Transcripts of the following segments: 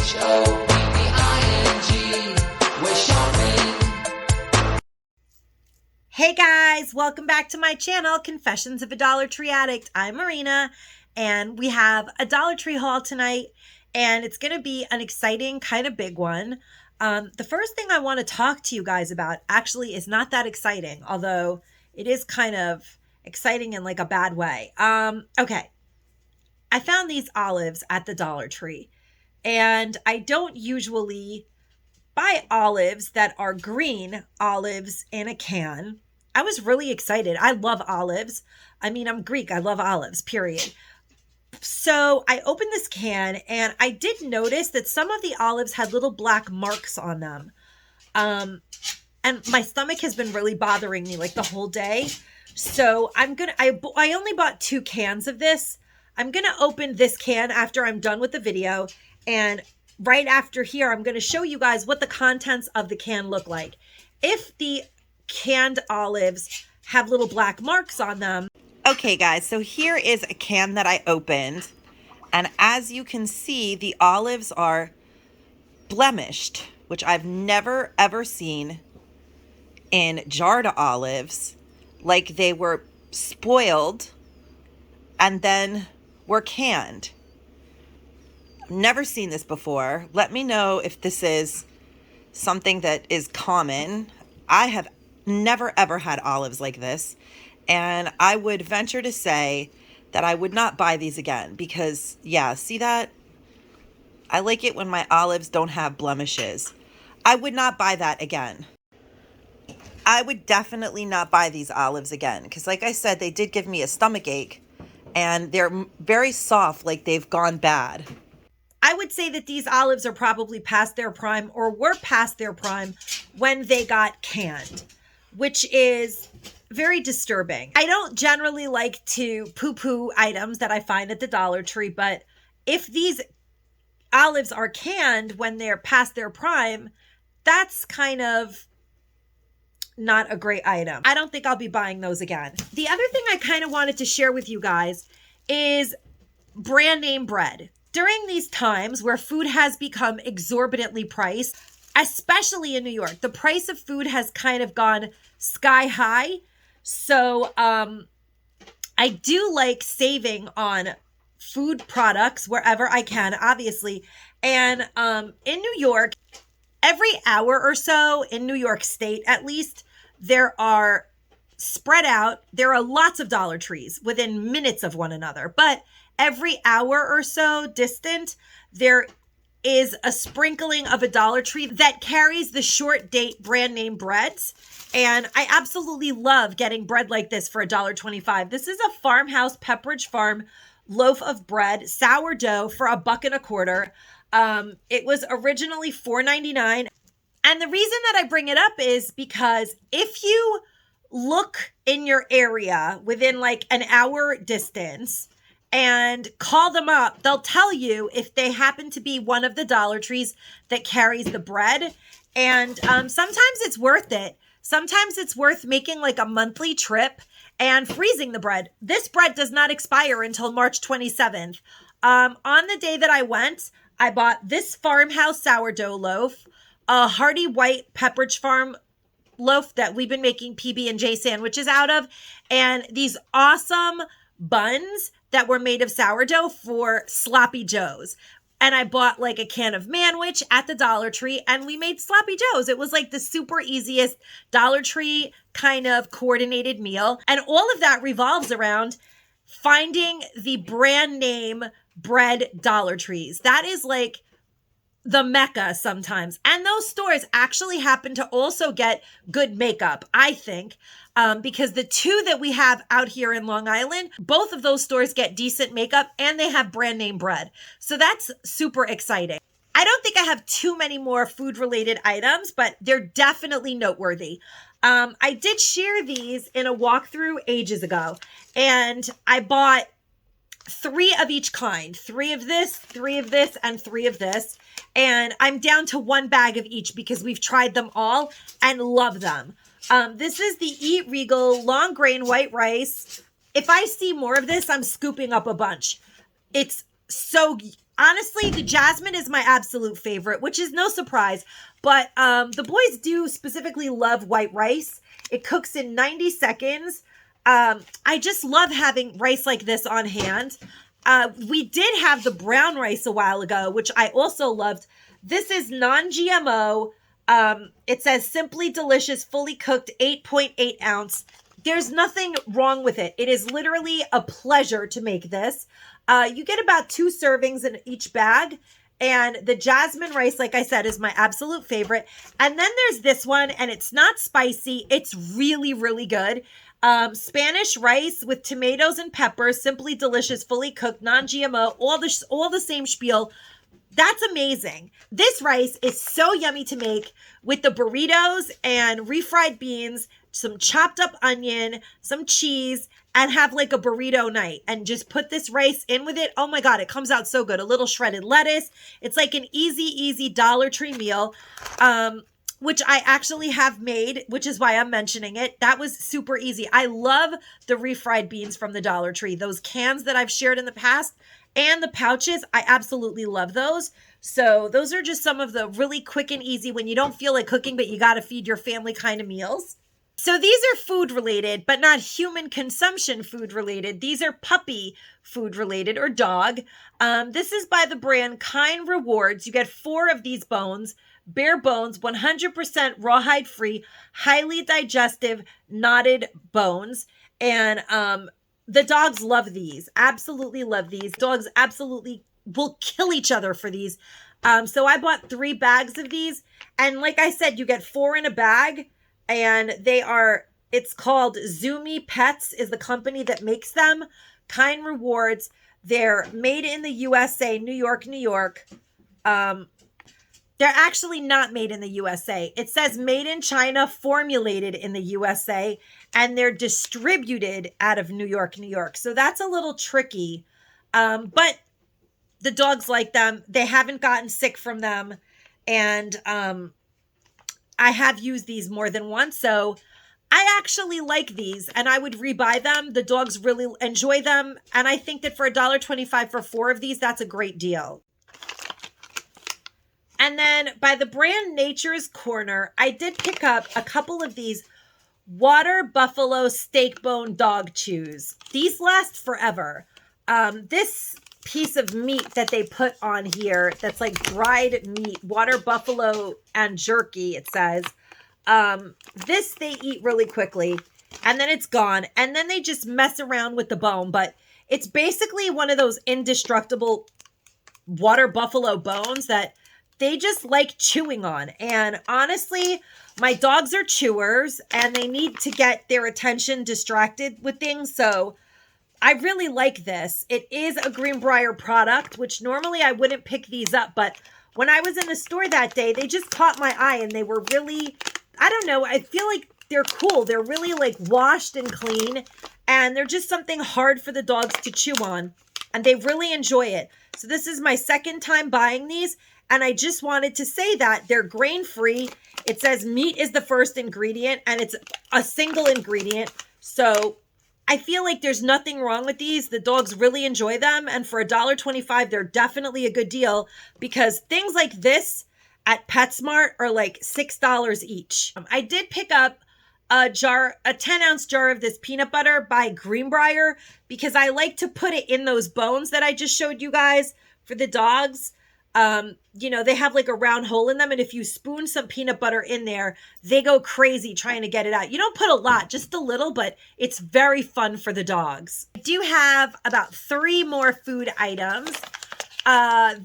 We're shopping. Hey guys, welcome back to my channel, Confessions of a Dollar Tree Addict. I'm Marina, and we have a Dollar Tree haul tonight, and it's going to be an exciting, kind of big one. The first thing I want to talk to you guys about actually is not that exciting, although it is kind of exciting in like a bad way. Okay, I found these olives at the Dollar Tree, and I don't usually buy olives that are green olives in a can. I was really excited. I love olives. I mean, I'm Greek. I love olives, period. So I opened this can and I did notice that some of the olives had little black marks on them. And my stomach has been really bothering me like the whole day. So I only bought 2 cans of this. I'm going to open this can after I'm done with the video. And right after here, I'm going to show you guys what the contents of the can look like. If the canned olives have little black marks on them. Okay, guys, so here is a can that I opened. And as you can see, the olives are blemished, which I've never, ever seen in jarred olives. Like they were spoiled and then were canned. Never seen this before. Let me know if this is something that is common. I have never ever had olives like this, and I would venture to say that I would not buy these again because, yeah, see that? I like it when my olives don't have blemishes. I would not buy that again. I would definitely not buy these olives again because, like I said, they did give me a stomach ache, and they're very soft, like they've gone bad. I would say that these olives are probably past their prime or were past their prime when they got canned, which is very disturbing. I don't generally like to poo-poo items that I find at the Dollar Tree, but if these olives are canned when they're past their prime, that's kind of not a great item. I don't think I'll be buying those again. The other thing I kind of wanted to share with you guys is brand name bread. During these times where food has become exorbitantly priced, especially in New York, the price of food has kind of gone sky high. So I do like saving on food products wherever I can, obviously. And in New York, every hour or so in New York State, at least, there are spread out. There are lots of Dollar Trees within minutes of one another, but every hour or so distant, there is a sprinkling of a Dollar Tree that carries the short date brand name breads. And I absolutely love getting bread like this for $1.25. This is a Farmhouse Pepperidge Farm loaf of bread, sourdough for $1.25. It was originally $4.99. And the reason that I bring it up is because if you look in your area within like an hour distance and call them up, they'll tell you if they happen to be one of the Dollar Trees that carries the bread. And sometimes it's worth it. Sometimes it's worth making like a monthly trip and freezing the bread. This bread does not expire until March 27th. On the day that I went, I bought this Farmhouse sourdough loaf, a Hearty White Pepperidge Farm loaf that we've been making PB&J sandwiches out of, and these awesome buns that were made of sourdough for Sloppy Joes. And I bought like a can of Manwich at the Dollar Tree and we made Sloppy Joes. It was like the super easiest Dollar Tree kind of coordinated meal. And all of that revolves around finding the brand name bread Dollar Trees. That is like the mecca sometimes. And those stores actually happen to also get good makeup, I think, because the 2 that we have out here in Long Island, both of those stores get decent makeup and they have brand name bread. So that's super exciting. I don't think I have too many more food related items, but they're definitely noteworthy. I did share these in a walkthrough ages ago, and I bought 3 of each kind, 3 of this, 3 of this, and 3 of this. And I'm down to 1 bag of each because we've tried them all and love them. This is the Eat Regal long grain white rice. If I see more of this, I'm scooping up a bunch. It's so Honestly, the Jasmine is my absolute favorite, which is no surprise. But the boys do specifically love white rice. It cooks in 90 seconds. I just love having rice like this on hand. We did have the brown rice a while ago, which I also loved. This is non-GMO. It says Simply Delicious, fully cooked, 8.8 ounce. There's nothing wrong with it. It is literally a pleasure to make this. You get about 2 servings in each bag. And the Jasmine rice, like I said, is my absolute favorite. And then there's this one, and it's not spicy. It's really, really good. Spanish rice with tomatoes and peppers, Simply Delicious, fully cooked, non-GMO, all the same spiel. That's amazing. This rice is so yummy to make with the burritos and refried beans, some chopped up onion, some cheese, and have like a burrito night and just put this rice in with it. Oh my God, it comes out so good. A little shredded lettuce. It's like an easy Dollar Tree meal, which I actually have made, which is why I'm mentioning it. That was super easy. I love the refried beans from the Dollar Tree. Those cans that I've shared in the past and the pouches, I absolutely love those. So those are just some of the really quick and easy when you don't feel like cooking, but you got to feed your family kind of meals. So these are food related, but not human consumption food related. These are puppy food related, or dog. This is by the brand Kind Rewards. You get 4 of these bones, bare bones, 100% rawhide free, highly digestive, knotted bones. And the dogs love these, absolutely love these. Dogs absolutely will kill each other for these. So I bought 3 bags of these. And like I said, you get 4 in a bag. And it's called Zoomy Pets is the company that makes them. Kind Rewards. They're made in the USA, New York, New York. They're actually not made in the USA. It says made in China, formulated in the USA, and they're distributed out of New York, New York. So that's a little tricky. But the dogs like them. They haven't gotten sick from them. And I have used these more than once, so I actually like these, and I would rebuy them. The dogs really enjoy them, and I think that for $1.25 for 4 of these, that's a great deal. And then by the brand Nature's Corner, I did pick up a couple of these Water Buffalo Steak Bone Dog Chews. These last forever. This piece of meat that they put on here that's like dried meat, water buffalo and jerky, it says. This they eat really quickly and then it's gone, and then they just mess around with the bone, but it's basically one of those indestructible water buffalo bones that they just like chewing on. And honestly, my dogs are chewers and they need to get their attention distracted with things, so I really like this. It is a Greenbrier product, which normally I wouldn't pick these up, but when I was in the store that day, they just caught my eye and they were really, I don't know, I feel like they're cool. They're really like washed and clean, and they're just something hard for the dogs to chew on, and they really enjoy it. So this is my second time buying these, and I just wanted to say that they're grain-free. It says meat is the first ingredient, and it's a single ingredient. So I feel like there's nothing wrong with these. The dogs really enjoy them. And for $1.25, they're definitely a good deal, because things like this at PetSmart are like $6 each. I did pick up a 10-ounce jar of this peanut butter by Greenbrier, because I like to put it in those bones that I just showed you guys for the dogs. You know, they have like a round hole in them, and if you spoon some peanut butter in there, they go crazy trying to get it out. You don't put a lot, just a little, but it's very fun for the dogs. I do have about 3 more food items.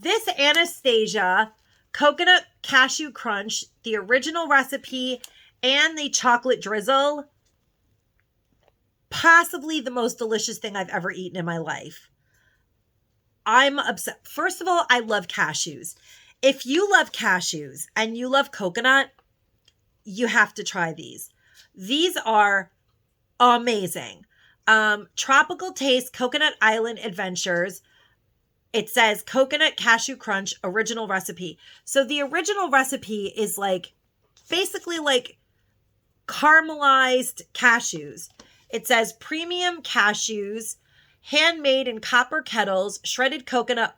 This Anastasia Coconut Cashew Crunch, the original recipe, and the chocolate drizzle. Possibly the most delicious thing I've ever eaten in my life. I'm obsessed. First of all, I love cashews. If you love cashews and you love coconut, you have to try these. These are amazing. Tropical Taste Coconut Island Adventures. It says Coconut Cashew Crunch original recipe. So the original recipe is like basically like caramelized cashews. It says premium cashews, handmade in copper kettles, shredded coconut,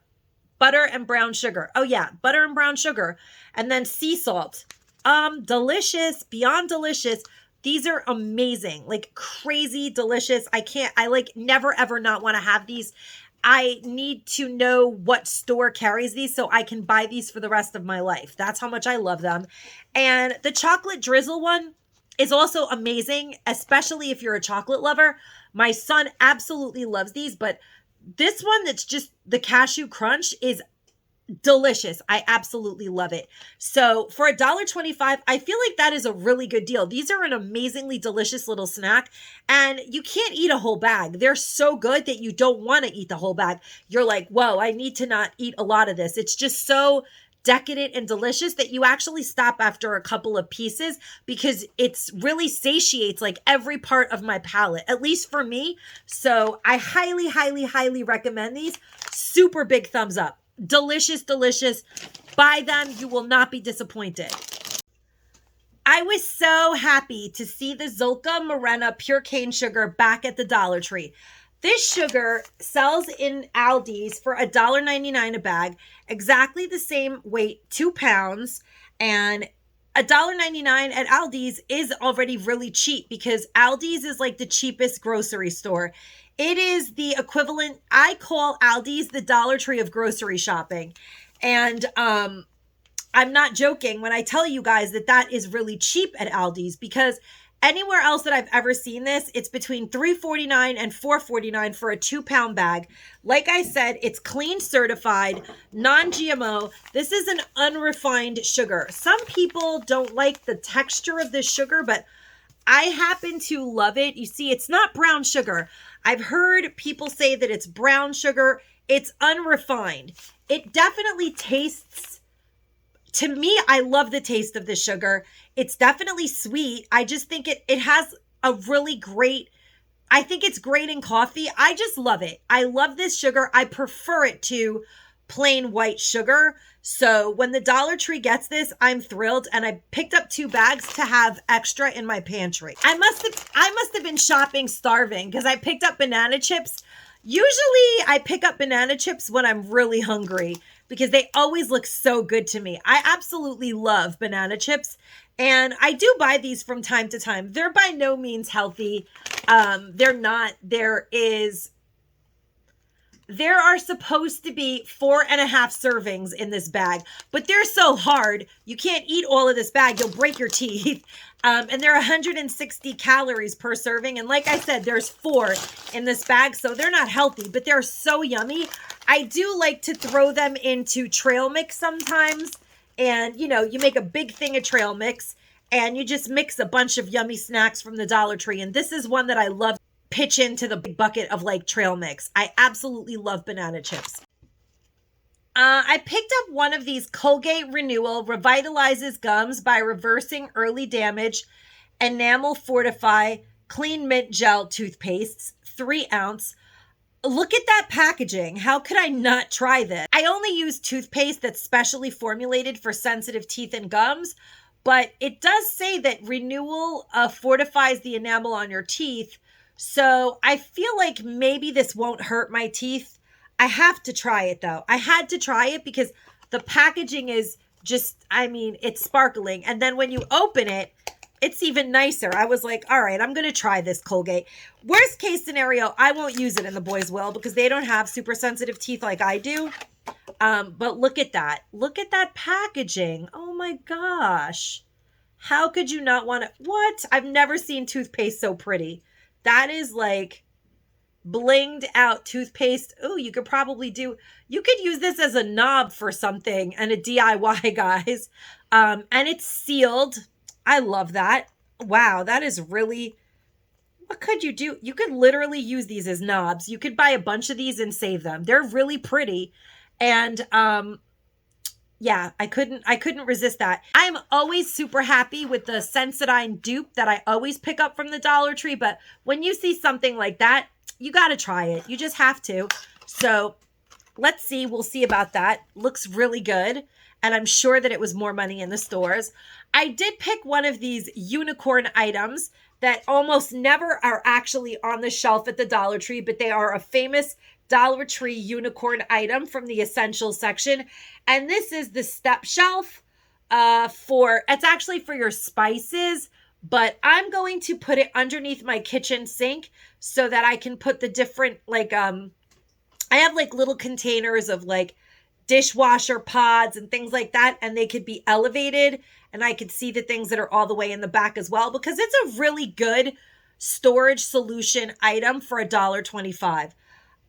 butter and brown sugar. Oh yeah, butter and brown sugar. And then sea salt. Delicious, beyond delicious. These are amazing, like crazy delicious. I like never ever not want to have these. I need to know what store carries these so I can buy these for the rest of my life. That's how much I love them. And the chocolate drizzle one is also amazing, especially if you're a chocolate lover. My son absolutely loves these, but this one that's just the cashew crunch is delicious. I absolutely love it. So for $1.25, I feel like that is a really good deal. These are an amazingly delicious little snack, and you can't eat a whole bag. They're so good that you don't want to eat the whole bag. You're like, whoa, I need to not eat a lot of this. It's just so decadent and delicious that you actually stop after a couple of pieces because it's really satiates like every part of my palate, at least for me. So I highly, highly, highly recommend these. Super big thumbs up. Delicious, delicious. Buy them. You will not be disappointed. I was so happy to see the Zolka Morena Pure Cane Sugar back at the Dollar Tree. This sugar sells in Aldi's for $1.99 a bag, exactly the same weight, 2 pounds, and $1.99 at Aldi's is already really cheap because Aldi's is like the cheapest grocery store. It is the equivalent. I call Aldi's the Dollar Tree of grocery shopping. And I'm not joking when I tell you guys that that is really cheap at Aldi's, because anywhere else that I've ever seen this, it's between $3.49 and $4.49 for a 2-pound bag. Like I said, it's clean certified, non-GMO. This is an unrefined sugar. Some people don't like the texture of this sugar, but I happen to love it. You see, it's not brown sugar. I've heard people say that it's brown sugar. It's unrefined. It definitely tastes, to me, I love the taste of the sugar. It's definitely sweet. I just think it has a really great, I think it's great in coffee. I just love it. I love this sugar. I prefer it to plain white sugar. So when the Dollar Tree gets this, I'm thrilled. And I picked up 2 bags to have extra in my pantry. I must have been shopping starving because I picked up banana chips. Usually I pick up banana chips when I'm really hungry because they always look so good to me. I absolutely love banana chips. And I do buy these from time to time. They're by no means healthy. They're not. There are supposed to be 4.5 servings in this bag, but they're so hard. You can't eat all of this bag. You'll break your teeth. And they're 160 calories per serving. And like I said, there's 4 in this bag, so they're not healthy, but they're so yummy. I do like to throw them into trail mix sometimes. And, you know, you make a big thing of trail mix and you just mix a bunch of yummy snacks from the Dollar Tree. And this is one that I love. Pitch into the big bucket of like trail mix. I absolutely love banana chips. I picked up one of these Colgate Renewal Revitalizes Gums by Reversing Early Damage Enamel Fortify Clean Mint Gel Toothpastes, 3 ounce. Look at that packaging. How could I not try this? I only use toothpaste that's specially formulated for sensitive teeth and gums, but it does say that Renewal fortifies the enamel on your teeth. So I feel like maybe this won't hurt my teeth. I have to try it though. I had to try it because the packaging is just, I mean, it's sparkling. And then when you open it, it's even nicer. I was like, all right, I'm going to try this Colgate. Worst case scenario, I won't use it and the boys will because they don't have super sensitive teeth like I do. But look at that. Look at that packaging. Oh my gosh. How could you not want to? What? I've never seen toothpaste so pretty. That is like blinged out toothpaste. Oh, you could use this as a knob for something and a DIY, guys. And it's sealed. I love that. Wow, that is really, what could you do? You could literally use these as knobs. You could buy a bunch of these and save them. They're really pretty. And yeah, I couldn't resist that. I'm always super happy with the Sensodyne dupe that I always pick up from the Dollar Tree. But when you see something like that, you got to try it. You just have to. So let's see. We'll see about that. Looks really good. And I'm sure that it was more money in the stores. I did pick one of these unicorn items that almost never are actually on the shelf at the Dollar Tree, but they are a famous Dollar Tree unicorn item from the essentials section. And this is the step shelf it's actually for your spices, but I'm going to put it underneath my kitchen sink so that I can put the different, like, I have like little containers of like dishwasher pods and things like that, and they could be elevated, and I could see the things that are all the way in the back as well, because it's a really good storage solution item for $1.25.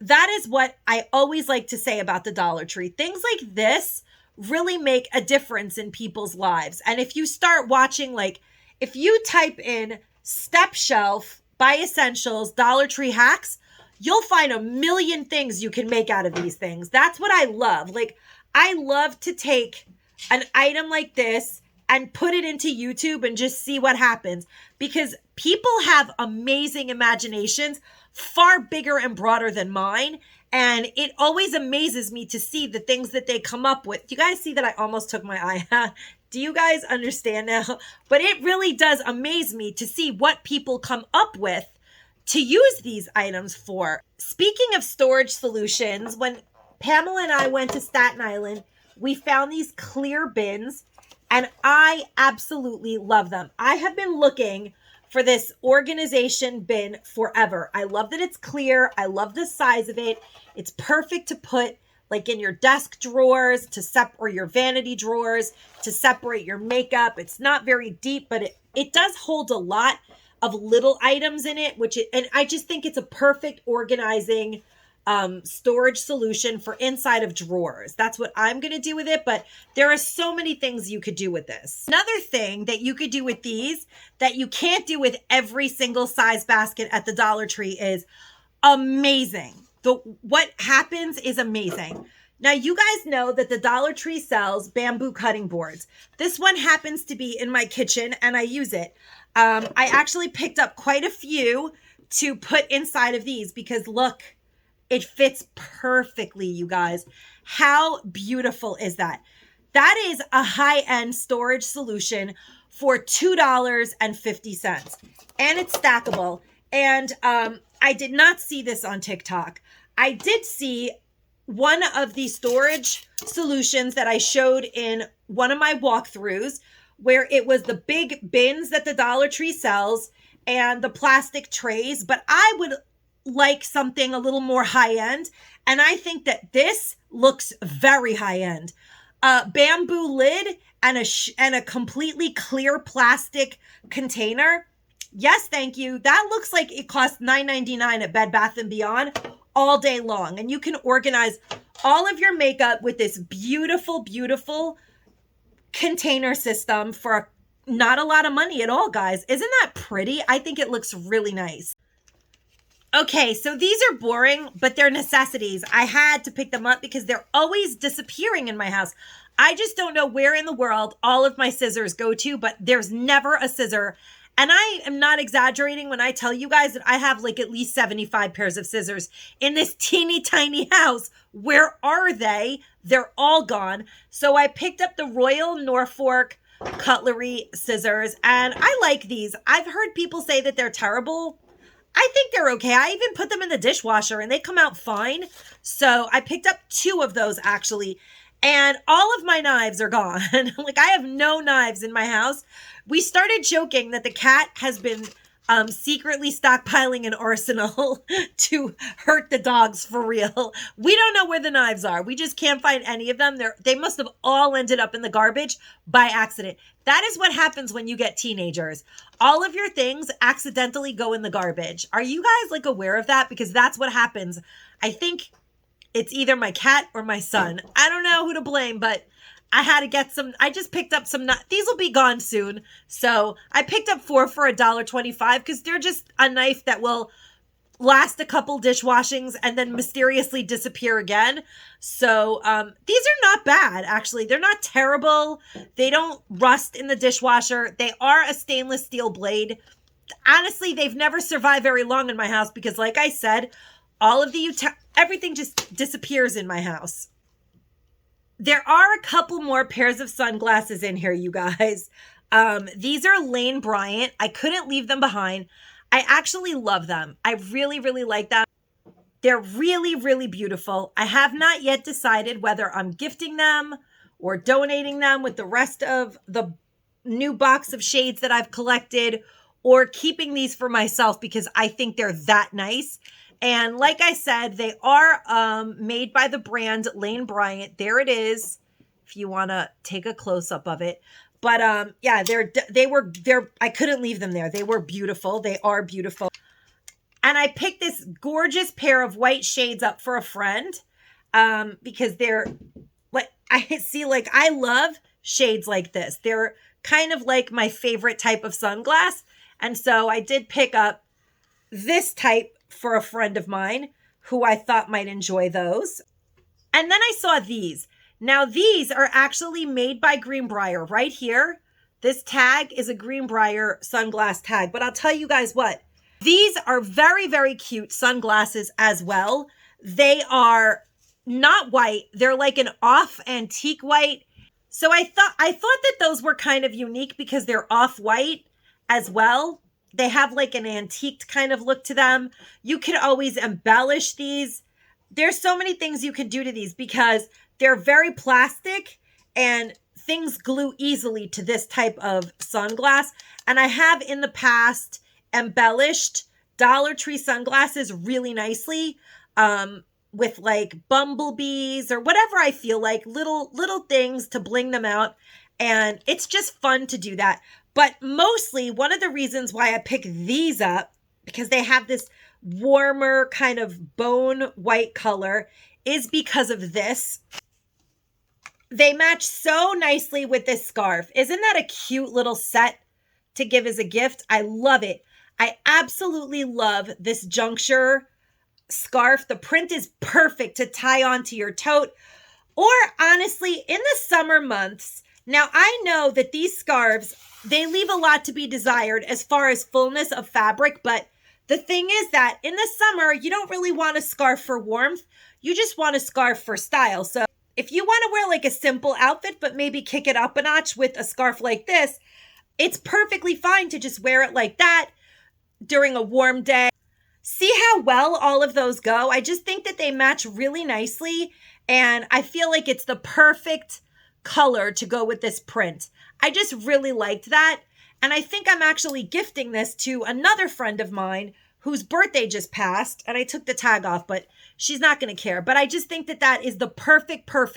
That is what I always like to say about the Dollar Tree. Things like this really make a difference in people's lives. And if you start watching, like, if you type in step shelf by essentials Dollar Tree hacks, you'll find a million things you can make out of these things. That's what I love. Like, I love to take an item like this and put it into YouTube and just see what happens, because people have amazing imaginations, far bigger and broader than mine. And it always amazes me to see the things that they come up with. You guys see that I almost took my eye out? Do you guys understand now? But it really does amaze me to see what people come up with to use these items for. Speaking of storage solutions, when Pamela and I went to Staten Island, we found these clear bins, and I absolutely love them. I have been looking for this organization bin forever. I love that it's clear. I love the size of it. It's perfect to put like in your desk drawers or your vanity drawers to separate your makeup. It's not very deep, but it does hold a lot of little items in it, and I just think it's a perfect organizing storage solution for inside of drawers. That's what I'm going to do with it, but there are so many things you could do with this. Another thing that you could do with these that you can't do with every single size basket at the Dollar Tree is amazing. What happens is amazing. Now, you guys know that the Dollar Tree sells bamboo cutting boards. This one happens to be in my kitchen, and I use it. I actually picked up quite a few to put inside of these because look, it fits perfectly, you guys. How beautiful is that? That is a high-end storage solution for $2.50. And it's stackable. And I did not see this on TikTok. I did see one of the storage solutions that I showed in one of my walkthroughs, where it was the big bins that the Dollar Tree sells and the plastic trays. But I would like something a little more high-end, and I think that this looks very high-end. Bamboo lid and a completely clear plastic container. Yes, thank you. That looks like it costs $9.99 at Bed Bath & Beyond all day long, and you can organize all of your makeup with this beautiful, beautiful container system for not a lot of money at all, guys. Isn't that pretty? I think it looks really nice. Okay, so these are boring, but they're necessities. I had to pick them up because they're always disappearing in my house. I just don't know where in the world all of my scissors go to, but there's never a scissor. And I am not exaggerating when I tell you guys that I have like at least 75 pairs of scissors in this teeny tiny house. Where are they? They're all gone. So I picked up the Royal Norfolk Cutlery scissors, and I like these. I've heard people say that they're terrible. I think they're okay. I even put them in the dishwasher and they come out fine. So I picked up 2 of those actually, and all of my knives are gone. Like, I have no knives in my house. We started joking that the cat has been secretly stockpiling an arsenal to hurt the dogs for real. We don't know where the knives are. We just can't find any of them. They must have all ended up in the garbage by accident. That is what happens when you get teenagers. All of your things accidentally go in the garbage. Are you guys like aware of that? Because that's what happens. I think it's either my cat or my son. I don't know who to blame, but I had to get some. I just picked up some. These will be gone soon. So I picked up 4 for $1.25 because they're just a knife that will last a couple dishwashings and then mysteriously disappear again. So these are not bad, actually. They're not terrible. They don't rust in the dishwasher. They are a stainless steel blade. Honestly, they've never survived very long in my house because, like I said, all of everything just disappears in my house. There are a couple more pairs of sunglasses in here, you guys. These are Lane Bryant. I couldn't leave them behind. I actually love them. I really, really like them. They're really, really beautiful. I have not yet decided whether I'm gifting them or donating them with the rest of the new box of shades that I've collected, or keeping these for myself because I think they're that nice. And like I said, they are made by the brand Lane Bryant. There it is, if you want to take a close-up of it. But yeah, I couldn't leave them there. They were beautiful. They are beautiful. And I picked this gorgeous pair of white shades up for a friend because they're like, I love shades like this. They're kind of like my favorite type of sunglass. And so I did pick up this type for a friend of mine who I thought might enjoy those. And then I saw these. Now these are actually made by Greenbrier right here. This tag is a Greenbrier sunglass tag, but I'll tell you guys what, these are very, very cute sunglasses as well. They are not white. They're like an off antique white. So I thought that those were kind of unique because they're off white as well. They have like an antiqued kind of look to them. You can always embellish these. There's so many things you can do to these because they're very plastic and things glue easily to this type of sunglass. And I have in the past embellished Dollar Tree sunglasses really nicely with like bumblebees or whatever I feel like, little things to bling them out. And it's just fun to do that. But mostly one of the reasons why I pick these up, because they have this warmer kind of bone white color, is because of this. They match so nicely with this scarf. Isn't that a cute little set to give as a gift? I love it. I absolutely love this juncture scarf. The print is perfect to tie onto your tote, or honestly, in the summer months. Now, I know that these scarves, they leave a lot to be desired as far as fullness of fabric, but the thing is that in the summer, you don't really want a scarf for warmth. You just want a scarf for style. So if you want to wear like a simple outfit, but maybe kick it up a notch with a scarf like this, it's perfectly fine to just wear it like that during a warm day. See how well all of those go? I just think that they match really nicely, and I feel like it's the perfect color to go with this print. I just really liked that, and I think I'm actually gifting this to another friend of mine whose birthday just passed, and I took the tag off, but she's not going to care. But I just think that that is the perfect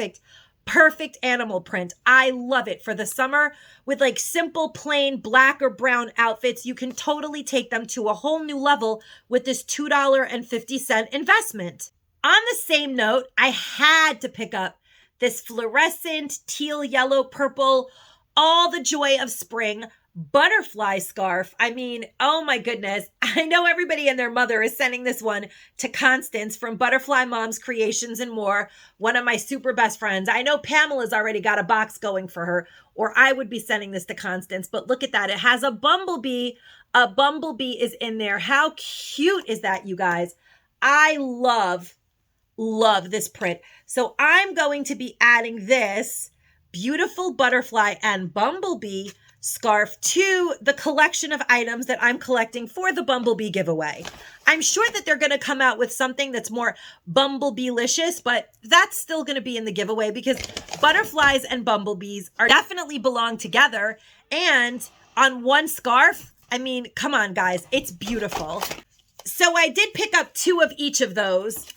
animal print. I love it for the summer with like simple, plain black or brown outfits. You can totally take them to a whole new level with this $2.50 investment. On the same note, I had to pick up this fluorescent teal, yellow, purple, all the joy of spring butterfly scarf. I mean, oh my goodness. I know everybody and their mother is sending this one to Constance from Butterfly Moms Creations and More, one of my super best friends. I know Pamela's already got a box going for her, or I would be sending this to Constance. But look at that. It has a bumblebee. A bumblebee is in there. How cute is that, you guys? I love this print. So I'm going to be adding this beautiful butterfly and bumblebee scarf to the collection of items that I'm collecting for the Bumblebee giveaway. I'm sure that they're going to come out with something that's more Bumblebee-licious, but that's still going to be in the giveaway because butterflies and bumblebees are definitely belong together. And on one scarf, I mean, come on, guys, it's beautiful. So I did pick up two of each of those.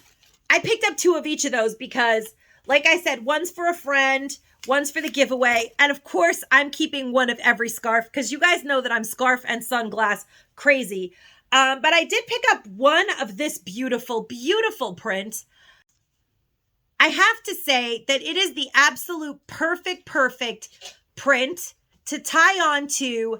I picked up two of each of those because, like I said, one's for a friend, one's for the giveaway. And of course, I'm keeping one of every scarf because you guys know that I'm scarf and sunglass crazy. But I did pick up one of this beautiful, beautiful print. I have to say that it is the absolute perfect print to tie on to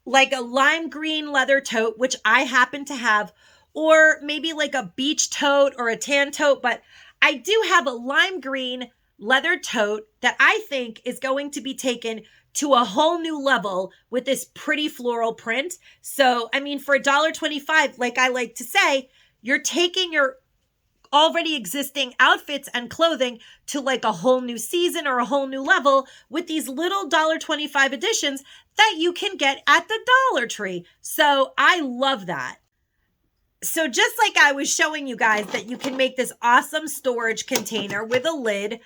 like a lime green leather tote, which I happen to have, or maybe like a beach tote or a tan tote. But I do have a lime green leather tote that I think is going to be taken to a whole new level with this pretty floral print. So, I mean, for $1.25, like I like to say, you're taking your already existing outfits and clothing to like a whole new season or a whole new level with these little $1.25 additions that you can get at the Dollar Tree. So I love that. So just like I was showing you guys that you can make this awesome storage container with a lid,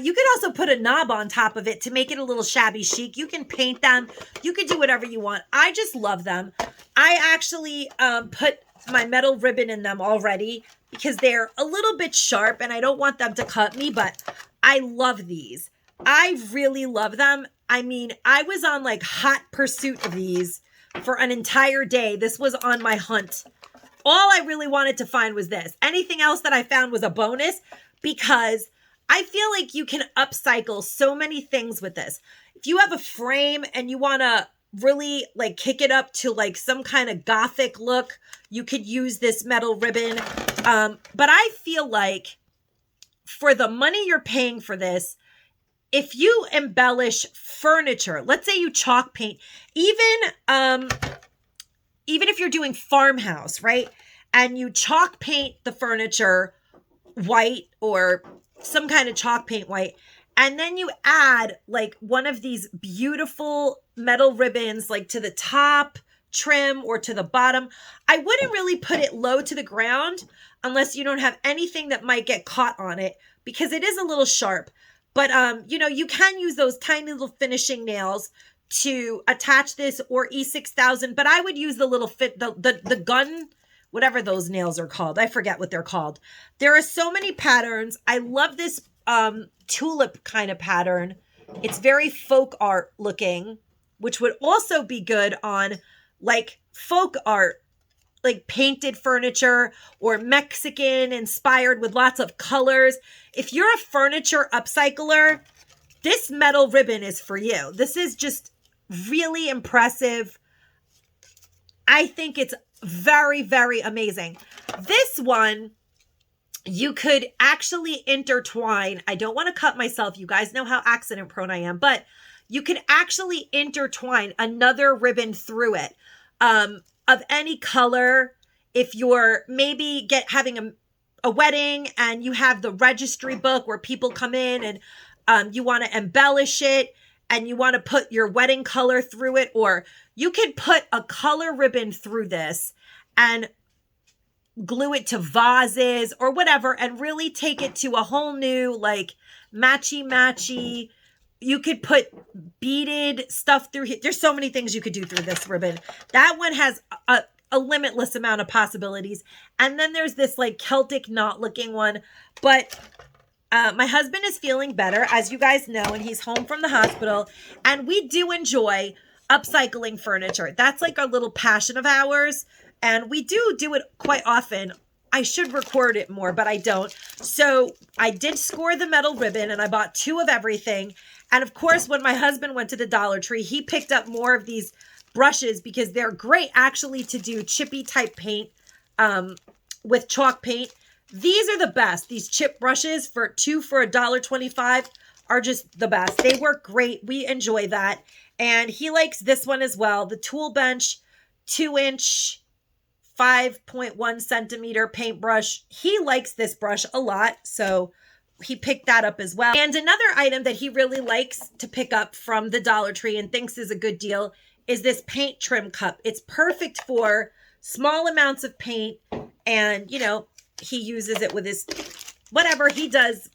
you could also put a knob on top of it to make it a little shabby chic. You can paint them. You can do whatever you want. I just love them. I actually put my metal ribbon in them already because they're a little bit sharp and I don't want them to cut me, but I love these. I really love them. I mean, I was on like hot pursuit of these for an entire day. This was on my hunt. All I really wanted to find was this. Anything else that I found was a bonus because I feel like you can upcycle so many things with this. If you have a frame and you want to really like kick it up to like some kind of gothic look, you could use this metal ribbon. But I feel like for the money you're paying for this, if you embellish furniture, let's say you chalk paint, even if you're doing Farmhouse, right? And you chalk paint the furniture white or some kind of chalk paint white, and then you add like one of these beautiful metal ribbons like to the top trim or to the bottom. I wouldn't really put it low to the ground unless you don't have anything that might get caught on it because it is a little sharp. But you know, you can use those tiny little finishing nails to attach this or E6000, but I would use the little the gun, whatever those nails are called. I forget what they're called. There are so many patterns. I love this tulip kind of pattern. It's very folk art looking, which would also be good on like folk art, like painted furniture or Mexican inspired with lots of colors. If you're a furniture upcycler, this metal ribbon is for you. This is just really impressive. I think it's very, very amazing. This one, you could actually intertwine. I don't want to cut myself. You guys know how accident prone I am, but you could actually intertwine another ribbon through it of any color. If you're maybe having a wedding and you have the registry book where people come in and you want to embellish it and you want to put your wedding color through it, or you could put a color ribbon through this and glue it to vases or whatever and really take it to a whole new like matchy. You could put beaded stuff through here. There's so many things you could do through this ribbon. That one has a limitless amount of possibilities. And then there's this like Celtic knot looking one. But my husband is feeling better, as you guys know, and he's home from the hospital. And we do enjoy upcycling furniture. That's like our little passion of ours. And we do it quite often. I should record it more, but I don't. So I did score the metal ribbon and I bought 2 of everything. And of course, when my husband went to the Dollar Tree, he picked up more of these brushes because they're great actually to do chippy type paint with chalk paint. These are the best. These chip brushes for 2 for $1.25 are just the best. They work great. We enjoy that. And he likes this one as well. The Tool Bench 2-inch 5.1 centimeter paintbrush. He likes this brush a lot, so he picked that up as well. And another item that he really likes to pick up from the Dollar Tree and thinks is a good deal is this paint trim cup. It's perfect for small amounts of paint, and you know, he uses it with his whatever he does.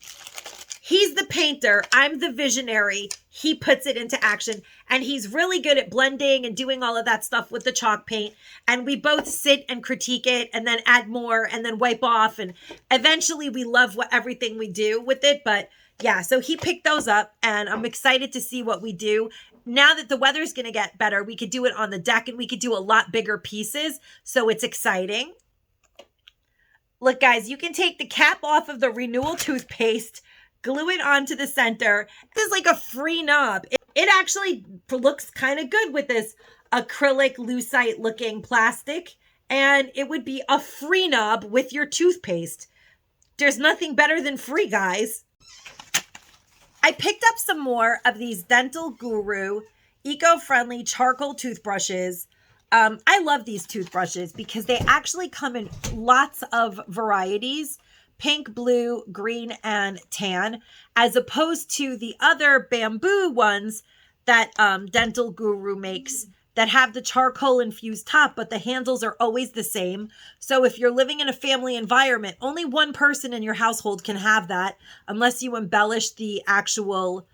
He's the painter. I'm the visionary. He puts it into action. And he's really good at blending and doing all of that stuff with the chalk paint. And we both sit and critique it and then add more and then wipe off. And eventually we love everything we do with it. But yeah, so he picked those up and I'm excited to see what we do. Now that the weather's going to get better, we could do it on the deck and we could do a lot bigger pieces. So it's exciting. Look, guys, you can take the cap off of the Renewal toothpaste, glue it onto the center. This is like a free knob. It actually looks kind of good with this acrylic lucite looking plastic, and it would be a free knob with your toothpaste. There's nothing better than free, guys. I picked up some more of these Dental Guru eco-friendly charcoal toothbrushes. I love these toothbrushes because they actually come in lots of varieties. Pink, blue, green, and tan, as opposed to the other bamboo ones that Dental Guru makes that have the charcoal infused top, but the handles are always the same. So if you're living in a family environment, only one person in your household can have that unless you embellish the actual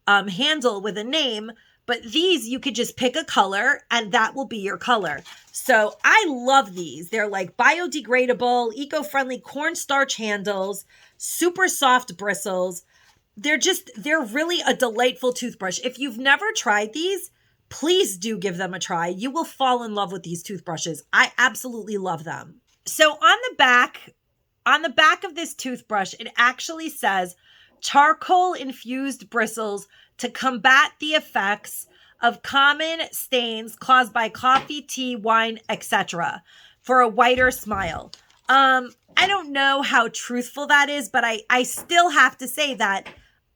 handle with a name. But these, you could just pick a color and that will be your color. So I love these. They're like biodegradable, eco-friendly cornstarch handles, super soft bristles. They're really a delightful toothbrush. If you've never tried these, please do give them a try. You will fall in love with these toothbrushes. I absolutely love them. So on the back of this toothbrush, it actually says charcoal infused bristles to combat the effects of common stains caused by coffee, tea, wine, etc. for a whiter smile. I don't know how truthful that is, but I still have to say that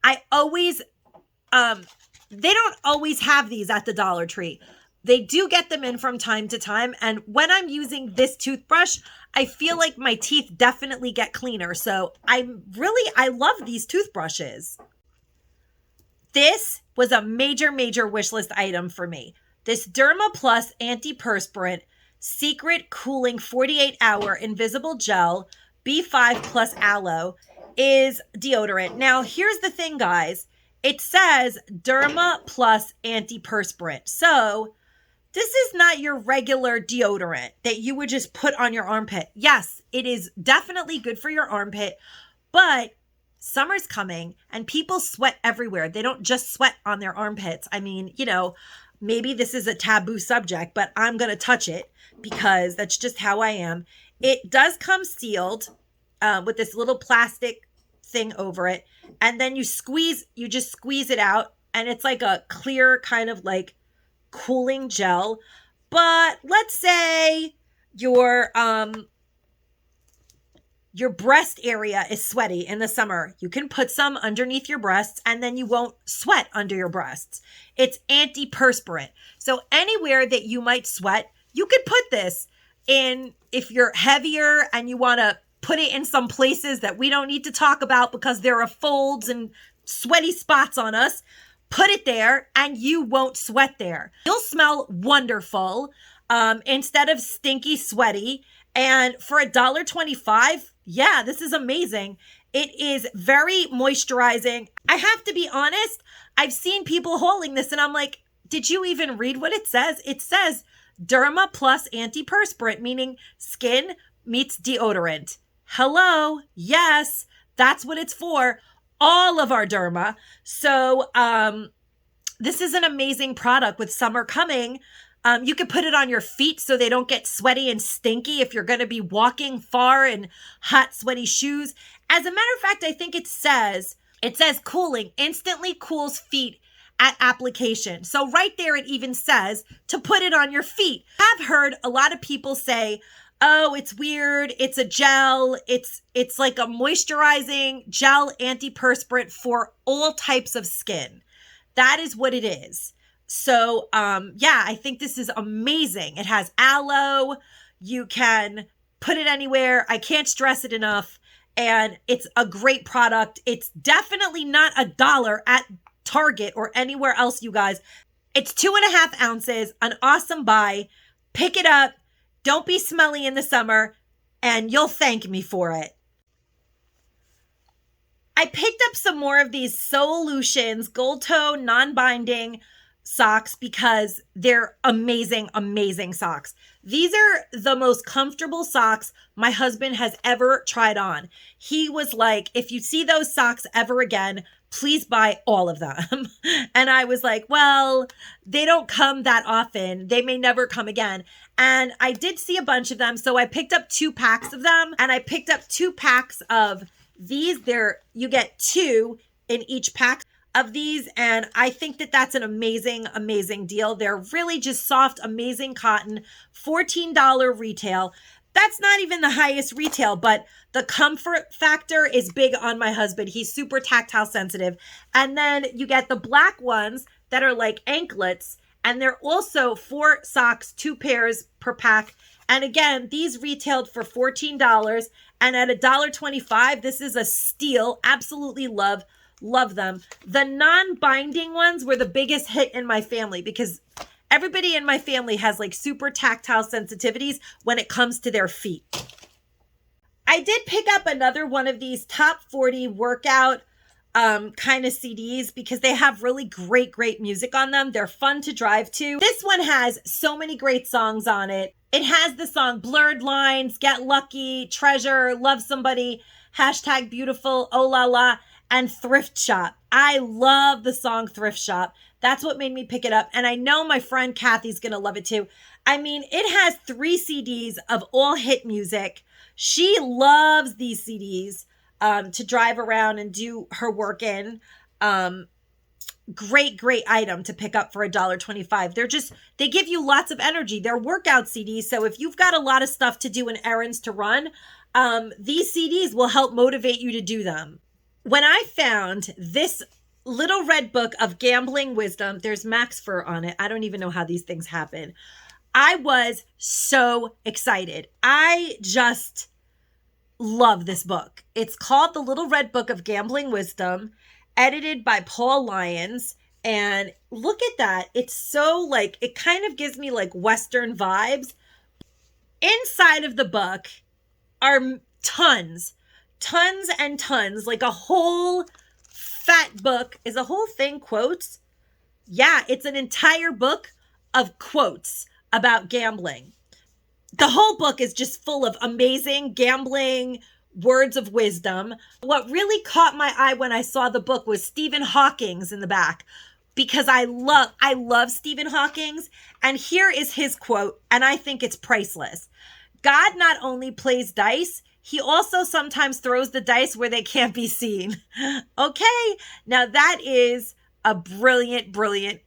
I always, they don't always have these at the Dollar Tree. They do get them in from time to time. And when I'm using this toothbrush, I feel like my teeth definitely get cleaner. So I love these toothbrushes. This was a major, major wish list item for me. This Derma Plus Antiperspirant Secret Cooling 48-Hour Invisible Gel B5 Plus Aloe is deodorant. Now, here's the thing, guys. It says Derma Plus Antiperspirant. So this is not your regular deodorant that you would just put on your armpit. Yes, it is definitely good for your armpit, but summer's coming and people sweat everywhere. They don't just sweat on their armpits. I mean, you know, maybe this is a taboo subject, but I'm going to touch it because that's just how I am. It does come sealed with this little plastic thing over it. And then you just squeeze it out and it's like a clear kind of like cooling gel. But let's say your breast area is sweaty in the summer. You can put some underneath your breasts and then you won't sweat under your breasts. It's antiperspirant. So anywhere that you might sweat, you could put this in. If you're heavier and you want to put it in some places that we don't need to talk about because there are folds and sweaty spots on us, put it there and you won't sweat there. You'll smell wonderful instead of stinky, sweaty. And for $1.25, yeah, this is amazing. It is very moisturizing. I have to be honest, I've seen people hauling this and I'm like, did you even read what it says? It says Derma Plus Antiperspirant, meaning skin meets deodorant. Hello. Yes, that's what it's for. All of our Derma. So this is an amazing product with summer coming. You could put it on your feet so they don't get sweaty and stinky if you're going to be walking far in hot, sweaty shoes. As a matter of fact, I think it says cooling, instantly cools feet at application. So right there, it even says to put it on your feet. I've heard a lot of people say, oh, it's weird. It's a gel. It's like a moisturizing gel antiperspirant for all types of skin. That is what it is. So, yeah, I think this is amazing. It has aloe. You can put it anywhere. I can't stress it enough. And it's a great product. It's definitely not $1 at Target or anywhere else, you guys. It's 2.5 ounces, an awesome buy. Pick it up. Don't be smelly in the summer, and you'll thank me for it. I picked up some more of these Solutions Gold Toe Non-Binding socks because they're amazing, amazing socks. These are the most comfortable socks my husband has ever tried on. He was like, if you see those socks ever again, please buy all of them. And I was like, well, they don't come that often. They may never come again. And I did see a bunch of them. So I picked up 2 packs of them and I picked up 2 packs of these. You get 2 in each pack of these. And I think that that's an amazing, amazing deal. They're really just soft, amazing cotton, $14 retail. That's not even the highest retail, but the comfort factor is big on my husband. He's super tactile sensitive. And then you get the black ones that are like anklets. And they're also 4 socks, 2 pairs per pack. And again, these retailed for $14. And at $1.25, this is a steal. Absolutely love them. The non-binding ones were the biggest hit in my family because everybody in my family has like super tactile sensitivities when it comes to their feet. I did pick up another one of these top 40 workout kind of CDs because they have really great music on them. They're fun to drive to. This one has so many great songs on it. It has the song Blurred Lines, Get Lucky, Treasure, Love Somebody, Hashtag Beautiful, Oh La La, and Thrift Shop. I love the song Thrift Shop. That's what made me pick it up. And I know my friend Kathy's going to love it too. I mean, it has 3 CDs of all hit music. She loves these CDs to drive around and do her work in. Great item to pick up for $1.25. They give you lots of energy. They're workout CDs. So if you've got a lot of stuff to do and errands to run, these CDs will help motivate you to do them. When I found this little red book of gambling wisdom, there's Max Fur on it. I don't even know how these things happen. I was so excited. I just love this book. It's called The Little Red Book of Gambling Wisdom, edited by Paul Lyons. And look at that. It's so like, it kind of gives me like Western vibes. Inside of the book are tons and tons, like a whole fat book. Is a whole thing quotes? Yeah, it's an entire book of quotes about gambling. The whole book is just full of amazing gambling words of wisdom. What really caught my eye when I saw the book was Stephen Hawking's in the back, because I love Stephen Hawking's. And here is his quote, and I think it's priceless. God not only plays dice, he also sometimes throws the dice where they can't be seen. Okay, now that is a brilliant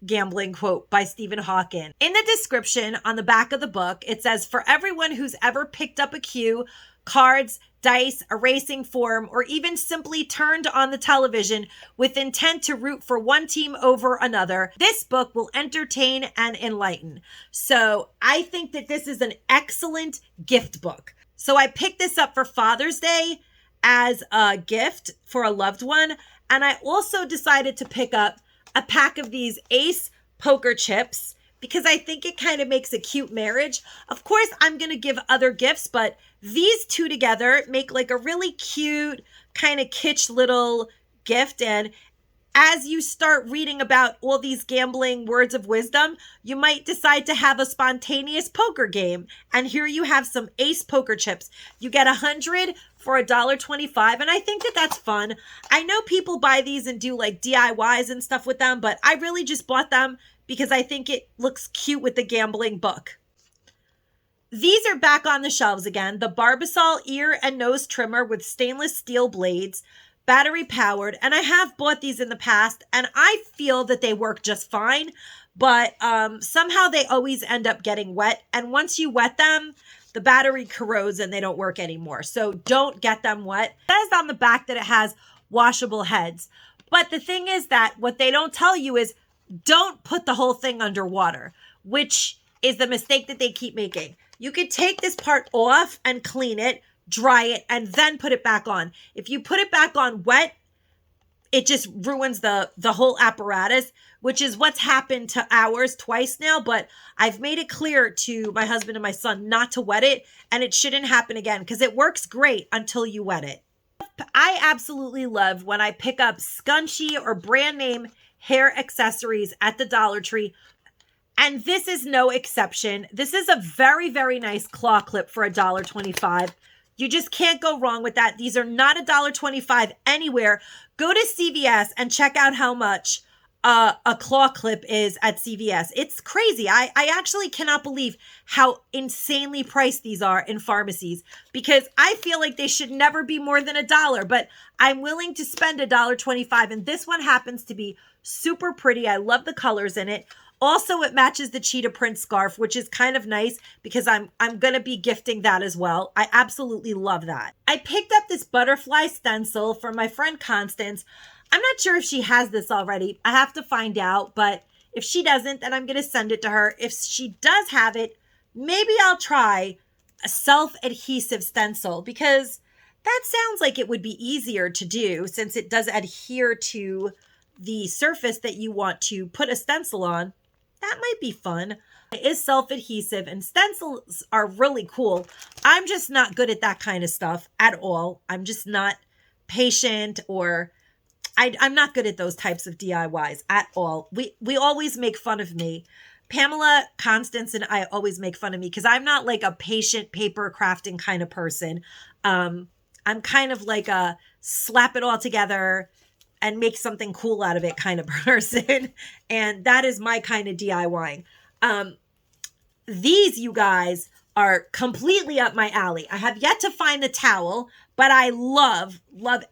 gambling quote by Stephen Hawking. In the description on the back of the book, it says, for everyone who's ever picked up a cue, cards, dice, a racing form, or even simply turned on the television with intent to root for one team over another, this book will entertain and enlighten. So I think that this is an excellent gift book. So I picked this up for Father's Day as a gift for a loved one. And I also decided to pick up a pack of these Ace poker chips because I think it kind of makes a cute marriage. Of course, I'm going to give other gifts, but these two together make like a really cute kind of kitsch little gift. And as you start reading about all these gambling words of wisdom, you might decide to have a spontaneous poker game. And here you have some Ace poker chips. You get 100 for $1.25. And I think that that's fun. I know people buy these and do like DIYs and stuff with them, but I really just bought them because I think it looks cute with the gambling book. These are back on the shelves again. The Barbasol ear and nose trimmer with stainless steel blades, battery powered. And I have bought these in the past and I feel that they work just fine, but somehow they always end up getting wet. And once you wet them, the battery corrodes and they don't work anymore. So don't get them wet. It says on the back that it has washable heads. But the thing is that what they don't tell you is don't put the whole thing underwater, which is the mistake that they keep making. You could take this part off and clean it, dry it, and then put it back on. If you put it back on wet, it just ruins the whole apparatus, which is what's happened to ours twice now. But I've made it clear to my husband and my son not to wet it, and it shouldn't happen again because it works great until you wet it. I absolutely love when I pick up scunchie or brand name hair accessories at the Dollar Tree. And this is no exception. This is a very nice claw clip for $1.25. You just can't go wrong with that. These are not $1.25 anywhere. Go to CVS and check out how much a claw clip is at CVS. It's crazy. I actually cannot believe how insanely priced these are in pharmacies because I feel like they should never be more than $1, but I'm willing to spend $1.25. And this one happens to be super pretty. I love the colors in it. Also, it matches the cheetah print scarf, which is kind of nice because I'm going to be gifting that as well. I absolutely love that. I picked up this butterfly stencil from my friend Constance. I'm not sure if she has this already. I have to find out, but if she doesn't, then I'm going to send it to her. If she does have it, maybe I'll try a self-adhesive stencil because that sounds like it would be easier to do since it does adhere to the surface that you want to put a stencil on. that might be fun. It is self-adhesive and stencils are really cool. I'm just not good at that kind of stuff at all. I'm just not patient, or I'm not good at those types of DIYs at all. We always make fun of me. Pamela, Constance, and I always make fun of me because I'm not like a patient paper crafting kind of person. I'm kind of like a slap it all together and make something cool out of it kind of person. And that is my kind of DIYing. These, you guys, are completely up my alley. I have yet to find the towel, but I love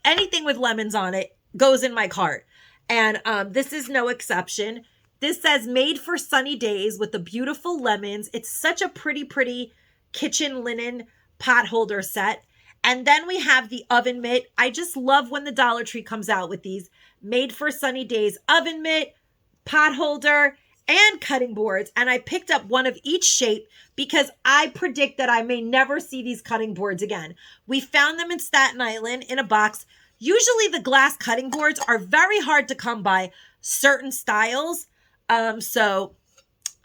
anything with lemons on it goes in my cart. And this is no exception. This says made for sunny days with the beautiful lemons. It's such a pretty kitchen linen pot holder set. And then we have the oven mitt. I just love when the Dollar Tree comes out with these made for sunny days oven mitt, pot holder, and cutting boards. And I picked up one of each shape because I predict that I may never see these cutting boards again. We found them in Staten Island in a box. Usually the glass cutting boards are very hard to come by, certain styles. So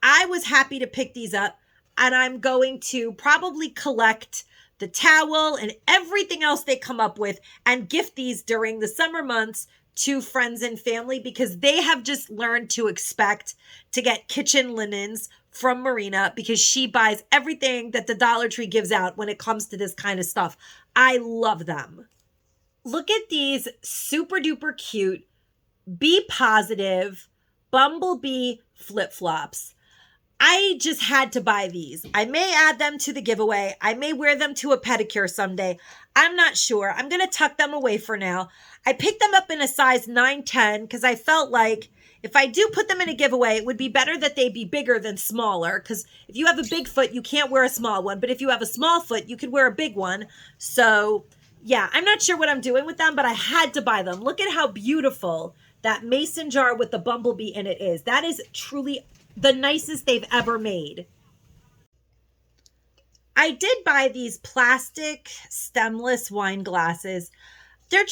I was happy to pick these up, and I'm going to probably collect the towel and everything else they come up with and gift these during the summer months to friends and family, because they have just learned to expect to get kitchen linens from Marina because she buys everything that the Dollar Tree gives out when it comes to this kind of stuff. I love them. Look at these super duper cute, be positive Bumblebee Flip-Flops. I just had to buy these. I may add them to the giveaway. I may wear them to a pedicure someday. I'm not sure. I'm going to tuck them away for now. I picked them up in a size 9-10 because I felt like if I do put them in a giveaway, it would be better that they be bigger than smaller, because if you have a big foot, you can't wear a small one. But if you have a small foot, you could wear a big one. So yeah, I'm not sure what I'm doing with them, but I had to buy them. Look at how beautiful that mason jar with the bumblebee in it is. That is truly the nicest they've ever made. I did buy these plastic stemless wine glasses. They're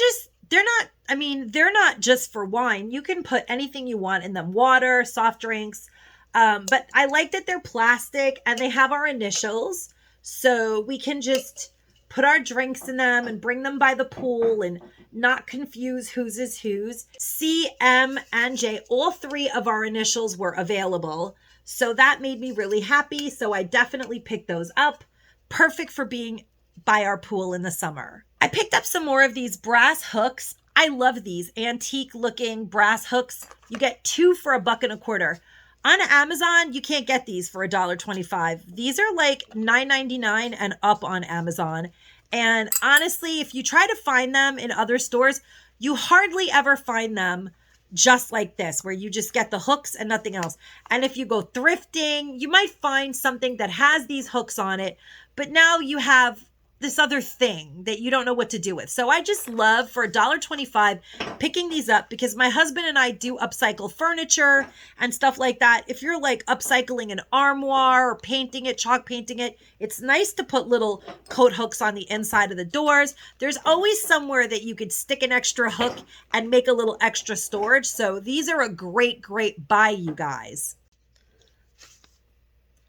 not just for wine. You can put anything you want in them, water, soft drinks. But I like that they're plastic and they have our initials. So we can just put our drinks in them and bring them by the pool and not confuse whose is whose. C, M, and J, all three of our initials were available. So that made me really happy. So I definitely picked those up. Perfect for being by our pool in the summer. I picked up some more of these brass hooks. I love these antique looking brass hooks. You get 2 for $1.25. On Amazon, you can't get these for $1.25. These are like $9.99 and up on Amazon. And honestly, if you try to find them in other stores, you hardly ever find them just like this, where you just get the hooks and nothing else. And if you go thrifting, you might find something that has these hooks on it, but now you have this other thing that you don't know what to do with. So I just love, for $1.25, picking these up because my husband and I do upcycle furniture and stuff like that. If you're like upcycling an armoire or painting it, chalk painting it, it's nice to put little coat hooks on the inside of the doors. There's always somewhere that you could stick an extra hook and make a little extra storage. So these are a great buy, you guys.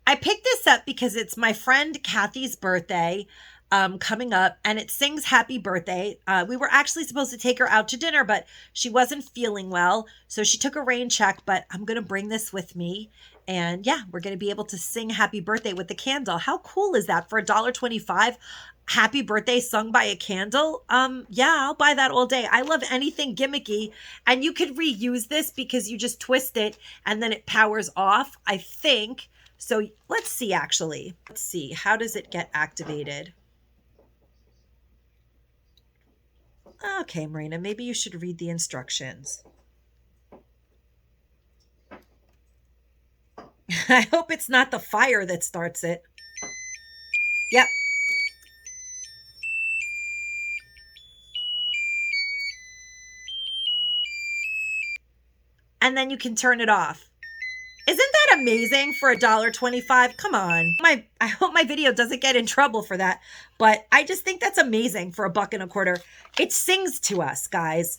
I picked this up because it's my friend Kathy's birthday coming up, and it sings happy birthday. We were actually supposed to take her out to dinner, but she wasn't feeling well, so she took a rain check. But I'm gonna bring this with me, and yeah, we're gonna be able to sing happy birthday with the candle. How cool is that? For $1.25, happy birthday sung by a candle. Yeah, I'll buy that all day. I love anything gimmicky, and you could reuse this because you just twist it and then it powers off, I think. So let's see, actually. Let's see, how does it get activated? Okay, Marina, maybe you should read the instructions. I hope it's not the fire that starts it. Yep. And then you can turn it off. Isn't that amazing for $1.25? Come on. I hope my video doesn't get in trouble for that, but I just think that's amazing for $1.25. It sings to us, guys.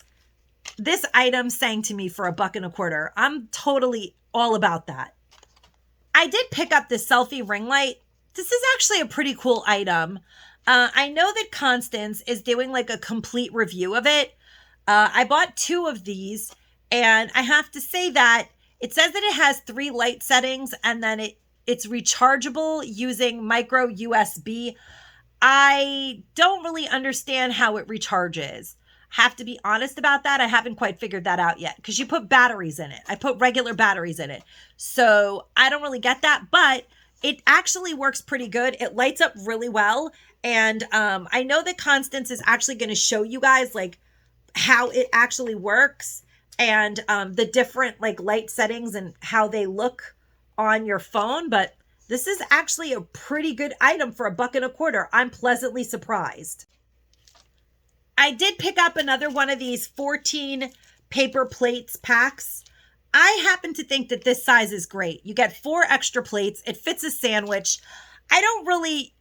This item sang to me for $1.25. I'm totally all about that. I did pick up the Selfie ring light. This is actually a pretty cool item. I know that Constance is doing like a complete review of it. I bought 2 of these, and I have to say that it says that it has 3 light settings, and then it's rechargeable using micro USB. I don't really understand how it recharges. Have to be honest about that. I haven't quite figured that out yet, because you put batteries in it. I put regular batteries in it. So I don't really get that, but it actually works pretty good. It lights up really well. And I know that Constance is actually going to show you guys like how it actually works, and the different like light settings and how they look on your phone. But this is actually a pretty good item for $1.25. I'm pleasantly surprised. I did pick up another one of these 14 paper plates packs. I happen to think that this size is great. You get 4 extra plates. It fits a sandwich. I don't really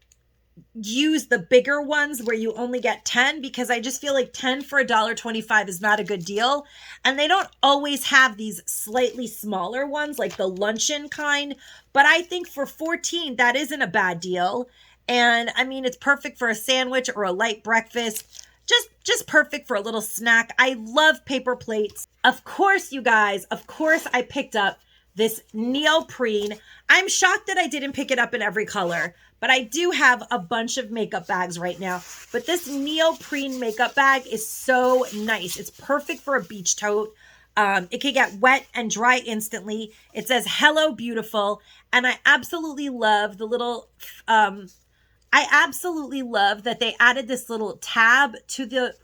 use the bigger ones where you only get 10, because I just feel like 10 for $1.25 is not a good deal. And they don't always have these slightly smaller ones like the luncheon kind. But I think for 14, that isn't a bad deal. And I mean, it's perfect for a sandwich or a light breakfast. Just perfect for a little snack. I love paper plates. Of course, you guys, of course I picked up this neoprene. I'm shocked that I didn't pick it up in every color, but I do have a bunch of makeup bags right now. But this neoprene makeup bag is so nice. It's perfect for a beach tote. It can get wet and dry instantly. It says, "Hello, beautiful." And I absolutely love the little, I absolutely love that they added this little tab to the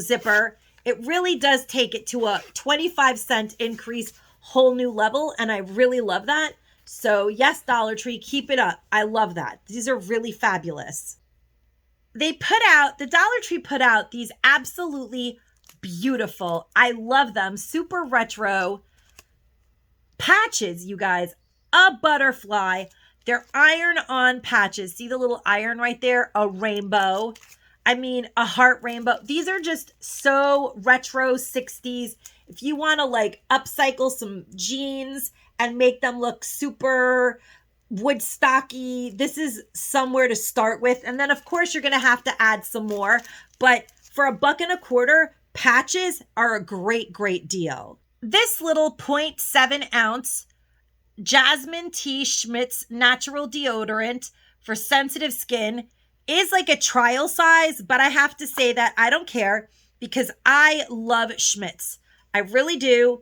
zipper. It really does take it to a 25-cent increase, whole new level. And I really love that. So yes, Dollar Tree, keep it up. I love that. These are really fabulous. The Dollar Tree put out these absolutely beautiful, I love them, super retro patches, you guys. A butterfly. They're iron-on patches. See the little iron right there? A rainbow. I mean, a heart rainbow. These are just so retro 60s. If you want to like upcycle some jeans and make them look super Woodstocky, this is somewhere to start with. And then, of course, you're going to have to add some more. But for $1.25, patches are a great, great deal. This little 0.7 ounce Jasmine T. Schmidt's natural deodorant for sensitive skin is like a trial size, but I have to say that I don't care, because I love Schmidt's. I really do.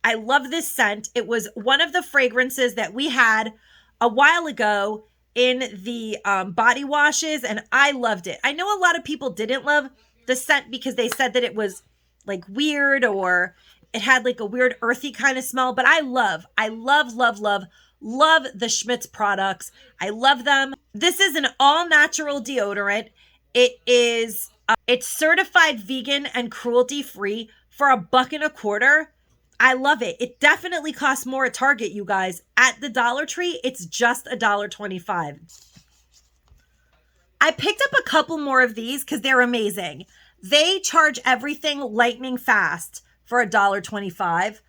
I love this scent. It was one of the fragrances that we had a while ago in the body washes, and I loved it. I know a lot of people didn't love the scent because they said that it was like weird, or it had like a weird earthy kind of smell, but I love the Schmidt's products. I love them. This is an all-natural deodorant. It's certified vegan and cruelty-free for $1.25. I love it. It definitely costs more at Target, you guys. At the Dollar Tree, it's just $1.25. I picked up a couple more of these because they're amazing. They charge everything lightning fast for $1.25.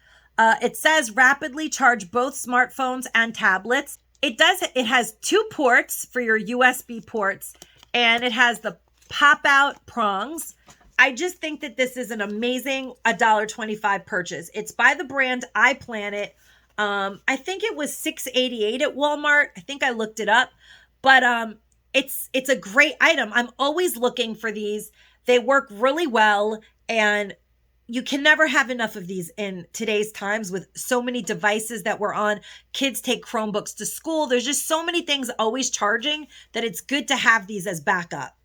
It says rapidly charge both smartphones and tablets. It has 2 ports for your USB ports, and it has the pop-out prongs. I just think that this is an amazing $1.25 purchase. It's by the brand iPlanet. I think it was $6.88 at Walmart. I think I looked it up, but it's a great item. I'm always looking for these. They work really well, and you can never have enough of these in today's times with so many devices that we're on. Kids take Chromebooks to school. There's just so many things always charging that it's good to have these as backup.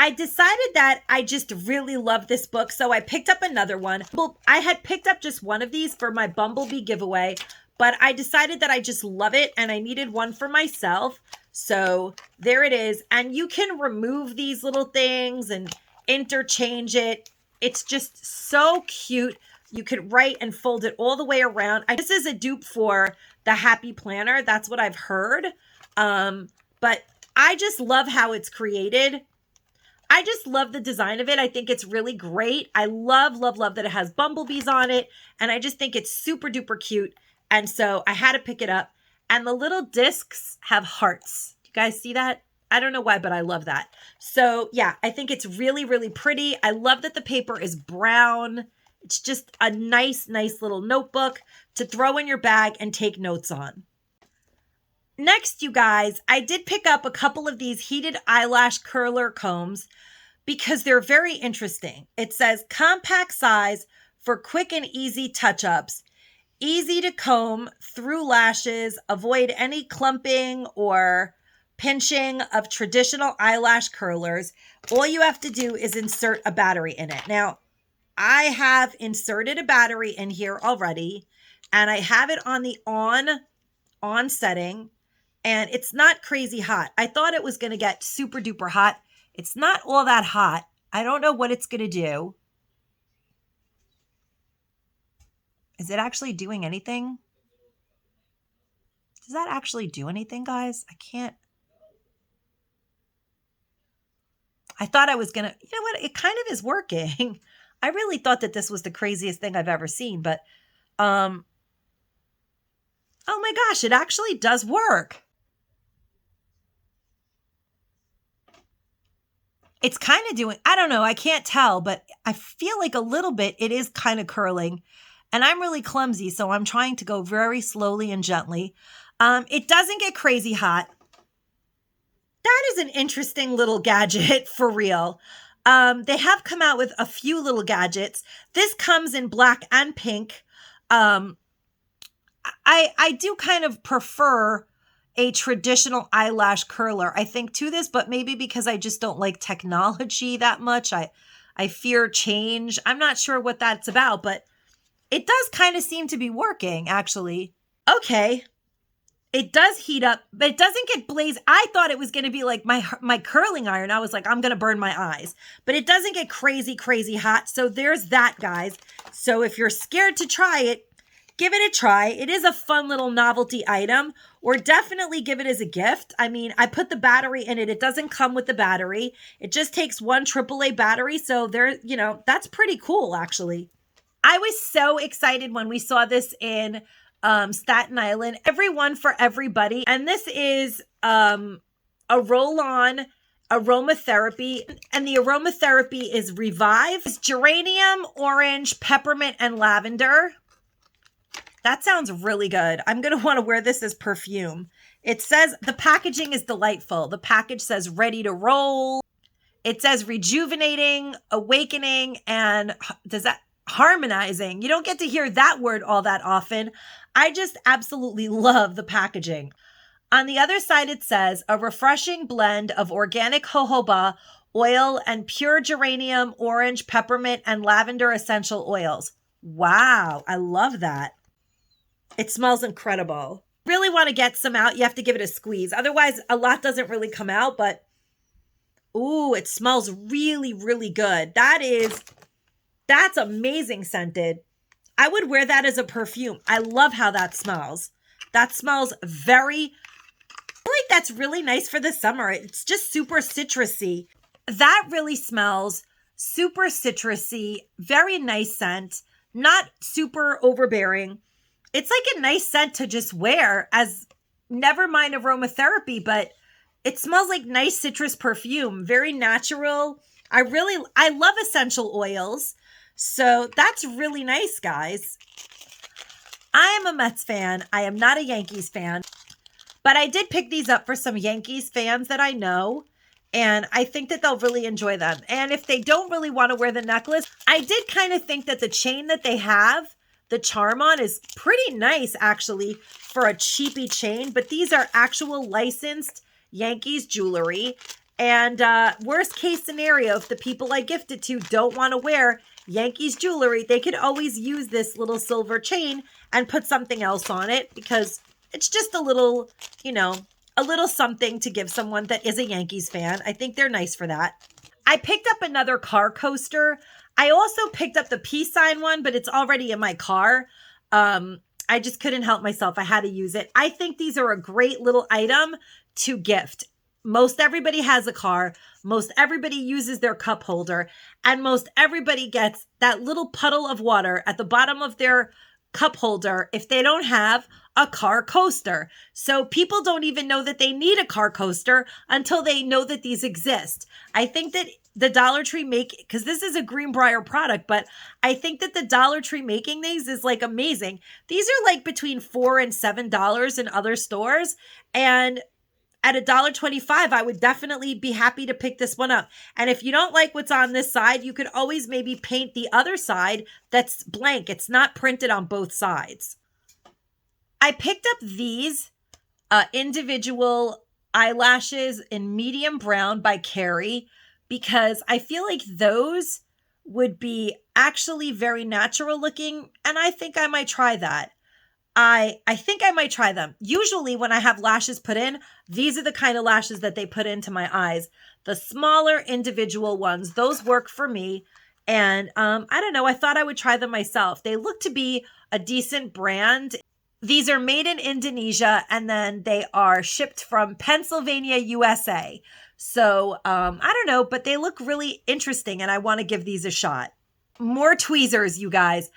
I decided that I just really love this book, so I picked up another one. Well, I had picked up just one of these for my Bumblebee giveaway, but I decided that I just love it and I needed one for myself. So there it is. And you can remove these little things and interchange it. It's just so cute. You could write and fold it all the way around. This is a dupe for the Happy Planner. That's what I've heard. But I just love how it's created. I just love the design of it. I think it's really great. I love that it has bumblebees on it. And I just think it's super duper cute. And so I had to pick it up. And the little discs have hearts. You guys see that? I don't know why, but I love that. So yeah, I think it's really, really pretty. I love that the paper is brown. It's just a nice, nice little notebook to throw in your bag and take notes on. Next, you guys, I did pick up a couple of these heated eyelash curler combs because they're very interesting. It says compact size for quick and easy touch-ups. Easy to comb through lashes, avoid any clumping or pinching of traditional eyelash curlers. All you have to do is insert a battery in it. Now, I have inserted a battery in here already, and I have it on the on setting, and it's not crazy hot. I thought it was going to get super duper hot. It's not all that hot. I don't know what it's going to do. Is it actually doing anything? Does that actually do anything, guys? I can't. I thought I was going to, you know what? It kind of is working. I really thought that this was the craziest thing I've ever seen, but, oh my gosh, it actually does work. It's kind of doing, I don't know, I can't tell, but I feel like a little bit it is kind of curling. And I'm really clumsy, so I'm trying to go very slowly and gently. It doesn't get crazy hot. That is an interesting little gadget for real. They have come out with a few little gadgets. This comes in black and pink. I do kind of prefer a traditional eyelash curler, I think, to this, but maybe because I just don't like technology that much. I fear change. I'm not sure what that's about, but it does kind of seem to be working, actually. Okay. It does heat up, but it doesn't get blazed. I thought it was going to be like my curling iron. I was like, I'm going to burn my eyes. But it doesn't get crazy, crazy hot. So there's that, guys. So if you're scared to try it, give it a try. It is a fun little novelty item, or definitely give it as a gift. I mean, I put the battery in it. It doesn't come with the battery. It just takes one AAA battery. So there, you know, that's pretty cool, actually. I was so excited when we saw this in Staten Island. Everyone for everybody. And this is a roll-on aromatherapy. And the aromatherapy is Revive. It's geranium, orange, peppermint, and lavender. That sounds really good. I'm going to want to wear this as perfume. It says the packaging is delightful. The package says ready to roll. It says rejuvenating, awakening, and does that harmonizing. You don't get to hear that word all that often. I just absolutely love the packaging. On the other side, it says a refreshing blend of organic jojoba oil and pure geranium, orange, peppermint, and lavender essential oils. Wow, I love that. It smells incredible. Really want to get some out, you have to give it a squeeze. Otherwise, a lot doesn't really come out, but ooh, it smells really, really good. That's amazing scented. I would wear that as a perfume. I love how that smells. That smells very, I feel like that's really nice for the summer. It's just super citrusy. That really smells super citrusy, very nice scent, not super overbearing. It's like a nice scent to just wear as, never mind aromatherapy, but it smells like nice citrus perfume, very natural. I love essential oils. So that's really nice, guys. I am a Mets fan. I am not a Yankees fan, but I did pick these up for some Yankees fans that I know, and I think that they'll really enjoy them. And if they don't really want to wear the necklace, I did kind of think that the chain that they have, the charm on, is pretty nice, actually, for a cheapy chain, but these are actual licensed Yankees jewelry. And worst case scenario, if the people I gift it to don't want to wear Yankees jewelry, they could always use this little silver chain and put something else on it, because it's just a little, you know, a little something to give someone that is a Yankees fan. I think they're nice for that. I picked up another car coaster. I also picked up the peace sign one, but it's already in my car. I just couldn't help myself. I had to use it. I think these are a great little item to gift. Most everybody has a car. Most everybody uses their cup holder. And most everybody gets that little puddle of water at the bottom of their cup holder if they don't have a car coaster. So people don't even know that they need a car coaster until they know that these exist. I think that the Dollar Tree because this is a Greenbrier product, but I think that the Dollar Tree making these is like amazing. These are like between $4 and $7 in other stores. And at $1.25, I would definitely be happy to pick this one up. And if you don't like what's on this side, you could always maybe paint the other side that's blank. It's not printed on both sides. I picked up these individual eyelashes in medium brown by Carrie because I feel like those would be actually very natural looking, and I think I might try that. I think I might try them. Usually when I have lashes put in, these are the kind of lashes that they put into my eyes. The smaller individual ones, those work for me. And I don't know, I thought I would try them myself. They look to be a decent brand. These are made in Indonesia, and then they are shipped from Pennsylvania, USA. So I don't know, but they look really interesting, and I want to give these a shot. More tweezers, you guys.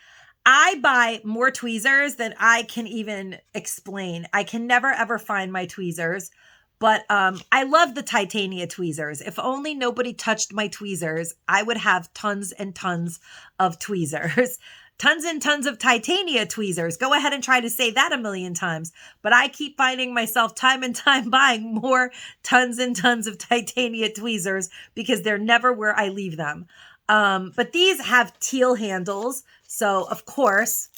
I buy more tweezers than I can even explain. I can never ever find my tweezers, but I love the Titania tweezers. If only nobody touched my tweezers, I would have tons and tons of tweezers. Tons and tons of Titania tweezers. Go ahead and try to say that a million times. But I keep finding myself time and time buying more tons and tons of Titania tweezers because they're never where I leave them. But these have teal handles. So of course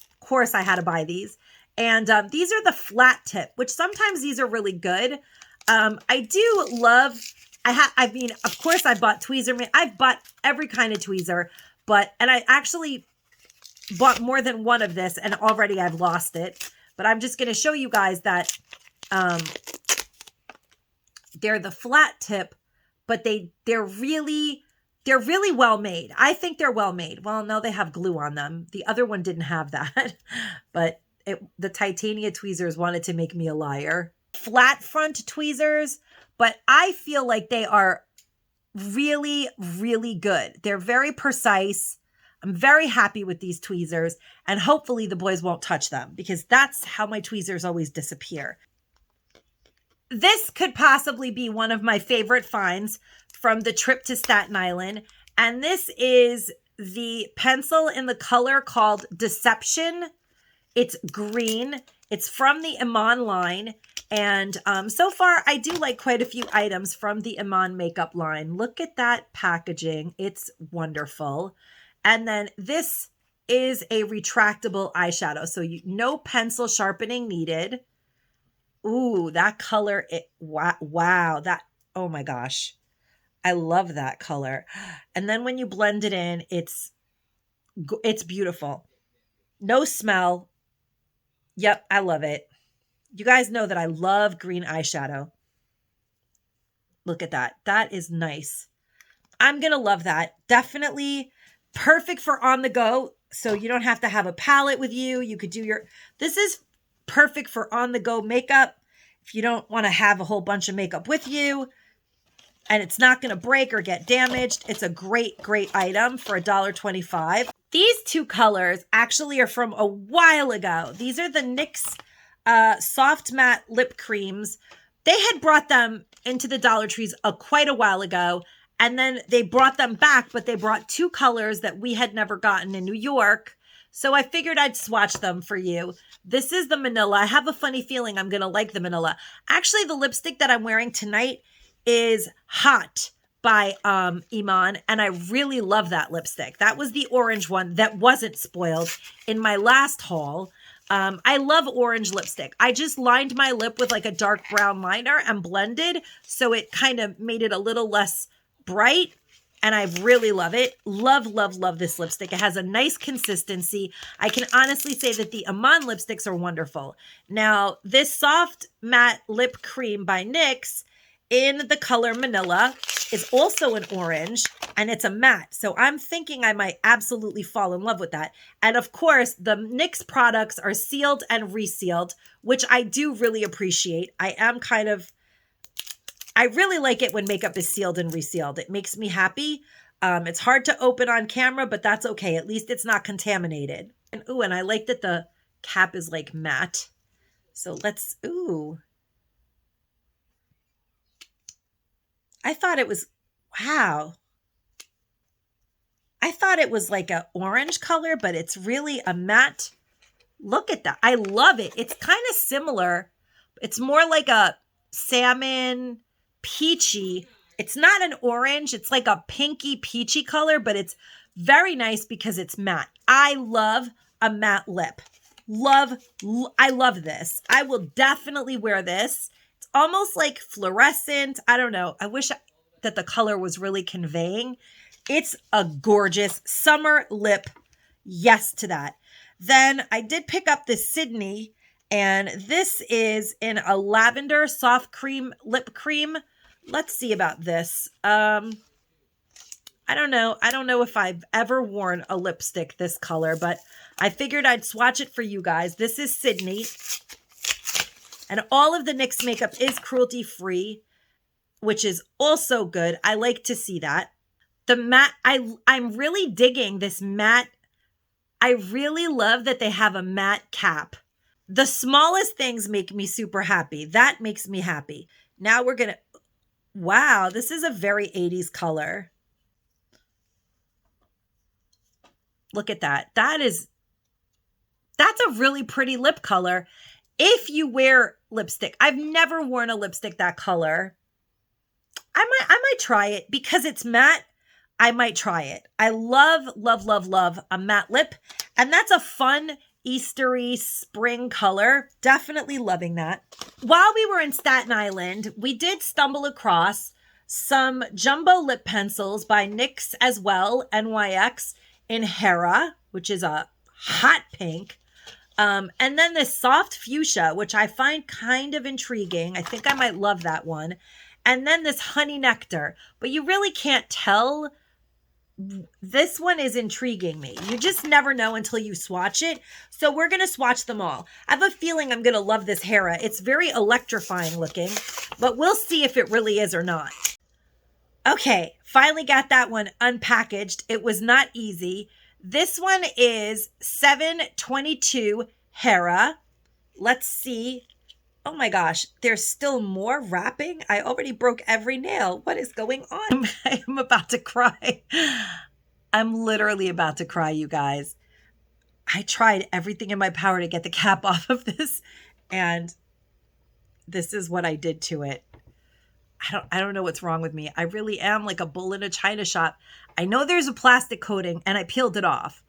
I had to buy these. And these are the flat tip, which sometimes these are really good. I do love, of course I bought tweezer. I've bought every kind of tweezer, and I actually bought more than one of this and already I've lost it. But I'm just going to show you guys that they're the flat tip, but they're really well made. I think they're well made. Well, no, they have glue on them. The other one didn't have that, but the Titania tweezers wanted to make me a liar. Flat front tweezers, but I feel like they are really, really good. They're very precise. I'm very happy with these tweezers, and hopefully the boys won't touch them because that's how my tweezers always disappear. This could possibly be one of my favorite finds from the trip to Staten Island, and this is the pencil in the color called Deception. It's green. It's from the Iman line, and so far I do like quite a few items from the Iman makeup line. Look at that packaging. It's wonderful. And then this is a retractable eyeshadow, so no pencil sharpening needed. Ooh, that color, wow, oh my gosh. I love that color. And then when you blend it in, it's beautiful. No smell. Yep, I love it. You guys know that I love green eyeshadow. Look at that. That is nice. I'm going to love that. Definitely perfect for on the go. So you don't have to have a palette with you. You could do this is perfect for on the go makeup. If you don't want to have a whole bunch of makeup with you and it's not going to break or get damaged, it's a great, great item for $1.25. These two colors actually are from a while ago. These are the NYX Soft Matte Lip Creams. They had brought them into the Dollar Trees quite a while ago. And then they brought them back, but they brought two colors that we had never gotten in New York. So I figured I'd swatch them for you. This is the Manila. I have a funny feeling I'm going to like the Manila. Actually, the lipstick that I'm wearing tonight is Hot by Iman, and I really love that lipstick. That was the orange one that wasn't spoiled in my last haul. I love orange lipstick. I just lined my lip with like a dark brown liner and blended, so it kind of made it a little less bright, and I really love it. Love, love, love this lipstick. It has a nice consistency. I can honestly say that the Iman lipsticks are wonderful. Now, this Soft Matte Lip Cream by NYX in the color Manila is also an orange, and it's a matte. So I'm thinking I might absolutely fall in love with that. And of course, the NYX products are sealed and resealed, which I do really appreciate. I really like it when makeup is sealed and resealed. It makes me happy. It's hard to open on camera, but that's okay. At least it's not contaminated. And I like that the cap is like matte. So let's, ooh. I thought it was, wow. I thought it was like an orange color, but it's really a matte. Look at that. I love it. It's kind of similar. It's more like a salmon peachy. It's not an orange. It's like a pinky peachy color, but it's very nice because it's matte. I love a matte lip. I love this. I will definitely wear this. It's almost like fluorescent. I don't know. I wish that the color was really conveying. It's a gorgeous summer lip. Yes to that. Then I did pick up this Sydney, and this is in a lavender soft cream lip cream. Let's see about this. I don't know. I don't know if I've ever worn a lipstick this color, but I figured I'd swatch it for you guys. This is Sydney, and all of the NYX makeup is cruelty-free, which is also good. I like to see that. The matte, I'm really digging this matte. I really love that they have a matte cap. The smallest things make me super happy. That makes me happy. Now we're going to, wow, this is a very 80s color. Look at that. That's a really pretty lip color. If you wear lipstick, I've never worn a lipstick that color. I might try it because it's matte. I might try it. I love, love, love, love a matte lip. And that's a fun Eastery spring color. Definitely loving that. While we were in Staten Island, we did stumble across some jumbo lip pencils by NYX as well, NYX, in Hera, which is a hot pink. And then this soft fuchsia, which I find kind of intriguing. I think I might love that one. And then this honey nectar, but you really can't tell. This one is intriguing me. You just never know until you swatch it. So we're going to swatch them all. I have a feeling I'm going to love this Hera. It's very electrifying looking, but we'll see if it really is or not. Okay, finally got that one unpackaged. It was not easy. This one is 722 Hera. Let's see. Oh my gosh, there's still more wrapping. I already broke every nail. What is going on? I'm about to cry. I'm literally about to cry, you guys. I tried everything in my power to get the cap off of this, and this is what I did to it. I don't know what's wrong with me. I really am like a bull in a china shop. I know there's a plastic coating, and I peeled it off.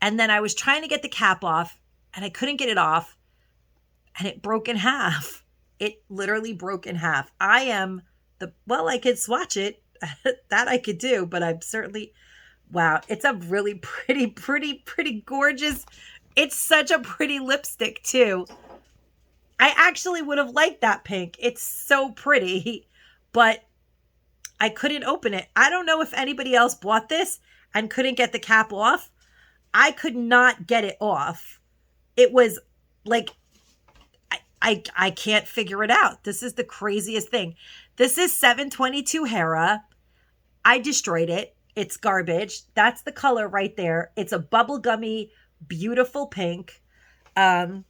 And then I was trying to get the cap off, and I couldn't get it off. And it broke in half. It literally broke in half. Well, I could swatch it. That I could do, but I'm certainly, wow. It's a really pretty gorgeous. It's such a pretty lipstick too. I actually would have liked that pink. It's so pretty, but I couldn't open it. I don't know if anybody else bought this and couldn't get the cap off. I could not get it off. It was like, I can't figure it out. This is the craziest thing. This is 722 Hera. I destroyed it. It's garbage. That's the color right there. It's a bubblegummy, beautiful pink. You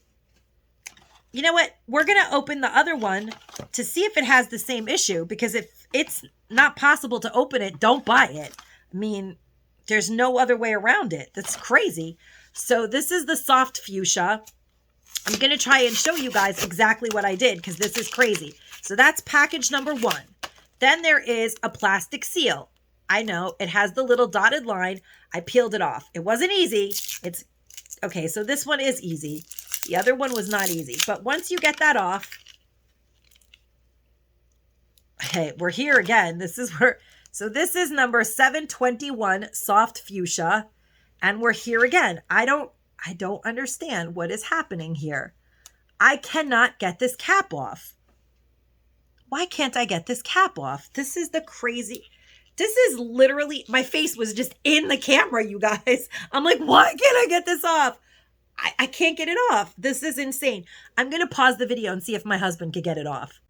know what? We're going to open the other one to see if it has the same issue, because if it's not possible to open it, don't buy it. I mean, there's no other way around it. That's crazy. So this is the soft fuchsia. I'm going to try and show you guys exactly what I did, because this is crazy. So that's package number 1. Then there is a plastic seal. I know it has the little dotted line. I peeled it off. It wasn't easy. It's okay. So this one is easy. The other one was not easy. But once you get that off, okay, we're here again. So this is number 721 soft fuchsia. And we're here again. I don't understand what is happening here. I cannot get this cap off. Why can't I get this cap off? This is the crazy. This is literally, my face was just in the camera, you guys. I'm like, why can't I get this off? I can't get it off. This is insane. I'm going to pause the video and see if my husband could get it off.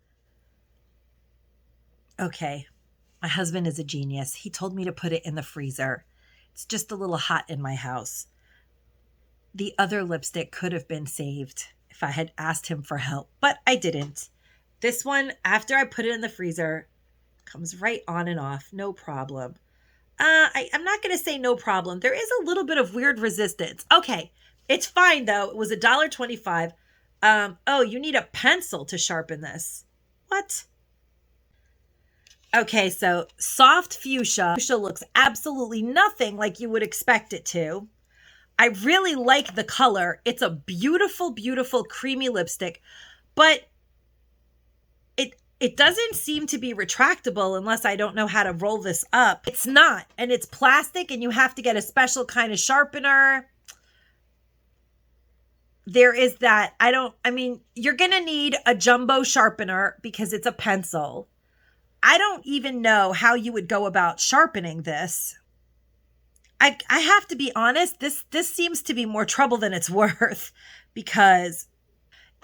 Okay. My husband is a genius. He told me to put it in the freezer. It's just a little hot in my house. The other lipstick could have been saved. if I had asked him for help, but I didn't. This one, after I put it in the freezer, comes right on and off. No problem. I'm not going to say no problem. There is a little bit of weird resistance. Okay. It's fine though. It was $1.25. Oh, you need a pencil to sharpen this. What? Okay. So soft fuchsia. Fuchsia looks absolutely nothing like you would expect it to. I really like the color. It's a beautiful, beautiful creamy lipstick, but it doesn't seem to be retractable unless I don't know how to roll this up. It's not, and it's plastic, and you have to get a special kind of sharpener. There is that. I mean, you're going to need a jumbo sharpener because it's a pencil. I don't even know how you would go about sharpening this. I have to be honest, this seems to be more trouble than it's worth because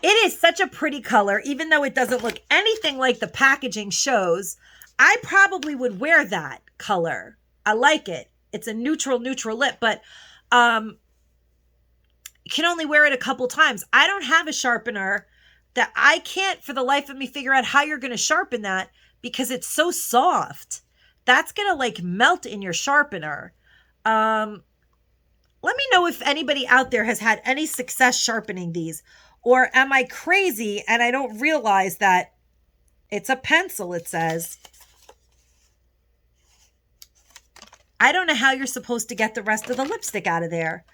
it is such a pretty color, even though it doesn't look anything like the packaging shows. I probably would wear that color. I like it. It's a neutral lip, but you can only wear it a couple times. I don't have a sharpener that I can't for the life of me figure out how you're going to sharpen that because it's so soft. That's going to like melt in your sharpener. Let me know if anybody out there has had any success sharpening these. Or am I crazy and I don't realize that it's a pencil, it says. I don't know how you're supposed to get the rest of the lipstick out of there.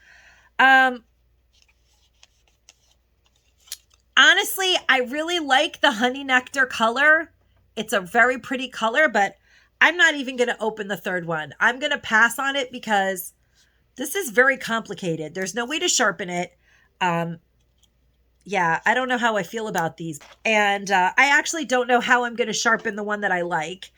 Honestly, I really like the honey nectar color. It's a very pretty color, but I'm not even going to open the third one. I'm going to pass on it because this is very complicated. There's no way to sharpen it. Yeah, I don't know how I feel about these. And I actually don't know how I'm going to sharpen the one that I like.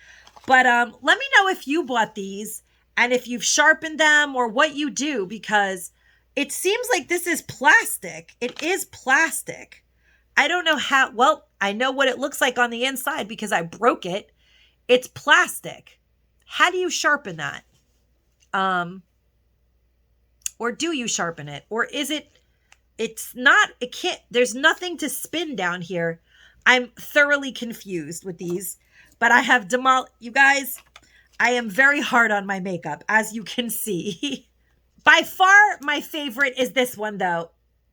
But let me know if you bought these and if you've sharpened them or what you do, because it seems like this is plastic. It is plastic. I don't know how. Well, I know what it looks like on the inside because I broke it. It's plastic. How do you sharpen that? Or do you sharpen it? Or is it... It's not, it can't, there's nothing to spin down here. I'm thoroughly confused with these, but I have you guys, I am very hard on my makeup, as you can see. By far, my favorite is this one though.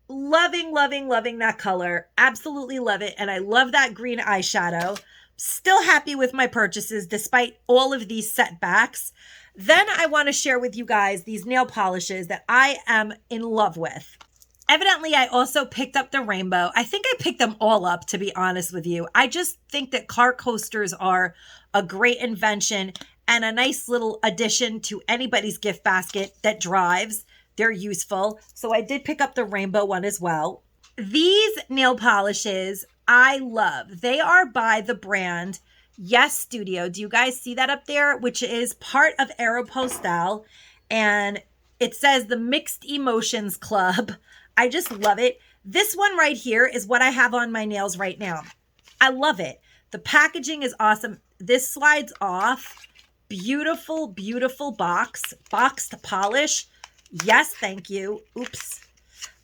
Loving, loving, loving that color. Absolutely love it. And I love that green eyeshadow. Still happy with my purchases despite all of these setbacks. Then I want to share with you guys these nail polishes that I am in love with. Evidently, I also picked up the rainbow. I think I picked them all up, to be honest with you. I just think that car coasters are a great invention and a nice little addition to anybody's gift basket that drives. They're useful. So I did pick up the rainbow one as well. These nail polishes I love. They are by the brand Yes Studio. Do you guys see that up there? Which is part of Aeropostale. And it says the Mixed Emotions Club. I just love it. This one right here is what I have on my nails right now. I love it. The packaging is awesome. This slides off. Beautiful, beautiful box. Boxed polish. Yes, thank you. Oops.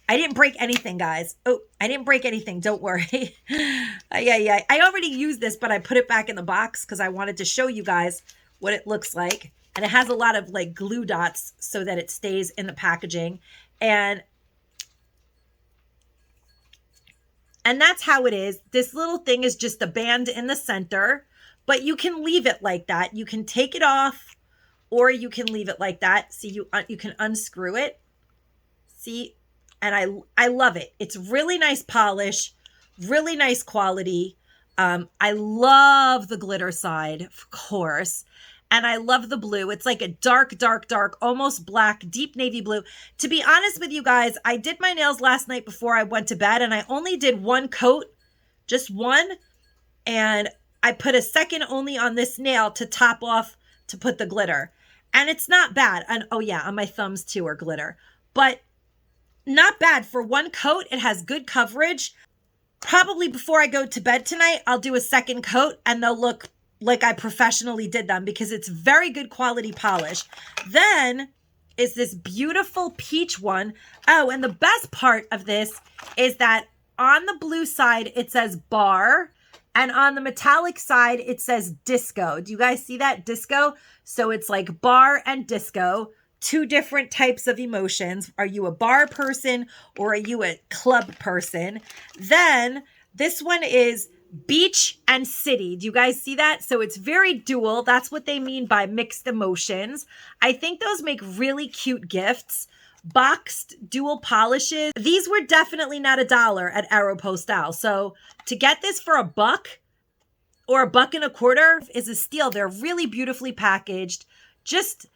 I didn't break anything, guys. Oh, I didn't break anything. Don't worry. Yeah. I already used this, but I put it back in the box because I wanted to show you guys what it looks like. And it has a lot of like glue dots so that it stays in the packaging. And that's how it is. This little thing is just a band in the center, but you can leave it like that. You can take it off or you can leave it like that. See, you can unscrew it. See, and I love it. It's really nice polish, really nice quality. I love the glitter side, of course. And I love the blue. It's like a dark, dark, dark, almost black, deep navy blue. To be honest with you guys, I did my nails last night before I went to bed, and I only did one coat, just one. And I put a second only on this nail to top off to put the glitter. And it's not bad. And oh yeah, on my thumbs too are glitter. But not bad. For one coat, it has good coverage. Probably before I go to bed tonight, I'll do a second coat and they'll look like I professionally did them because it's very good quality polish. Then is this beautiful peach one. Oh, and the best part of this is that on the blue side, it says bar. And on the metallic side, it says disco. Do you guys see that? Disco. So it's like bar and disco, two different types of emotions. Are you a bar person or are you a club person? Then this one is beach and city. Do you guys see that? So it's very dual. That's what they mean by mixed emotions. I think those make really cute gifts. Boxed dual polishes. These were definitely not $1 at Aeropostale. So to get this for $1 or $1.25 is a steal. They're really beautifully packaged. Just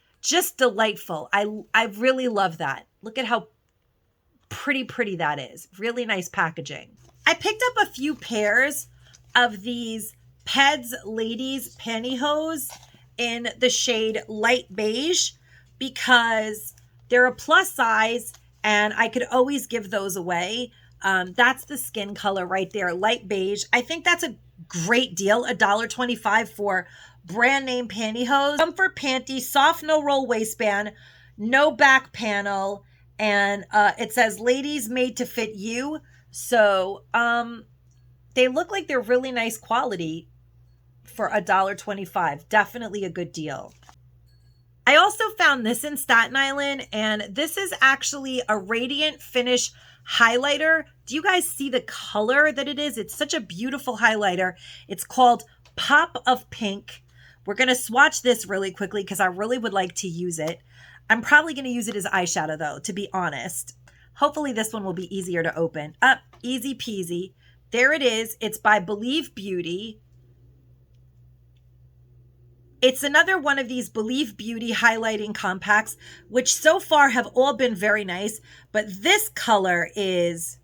delightful. I really love that. Look at how pretty that is. Really nice packaging. I picked up a few pairs of these Peds Ladies Pantyhose in the shade light beige because they're a plus size and I could always give those away. That's the skin color right there, light beige. I think that's a great deal, $1.25 for brand name pantyhose. Comfort panty, soft no roll waistband, no back panel, and it says ladies made to fit you. So they look like they're really nice quality for $1.25. Definitely a good deal. I also found this in Staten Island, and this is actually a Radiant Finish highlighter. Do you guys see the color that it is? It's such a beautiful highlighter. It's called Pop of Pink. We're going to swatch this really quickly because I really would like to use it. I'm probably going to use it as eyeshadow though, to be honest. Hopefully this one will be easier to open. Up, easy peasy. There it is. It's by Believe Beauty. It's another one of these Believe Beauty highlighting compacts, which so far have all been very nice. But this color is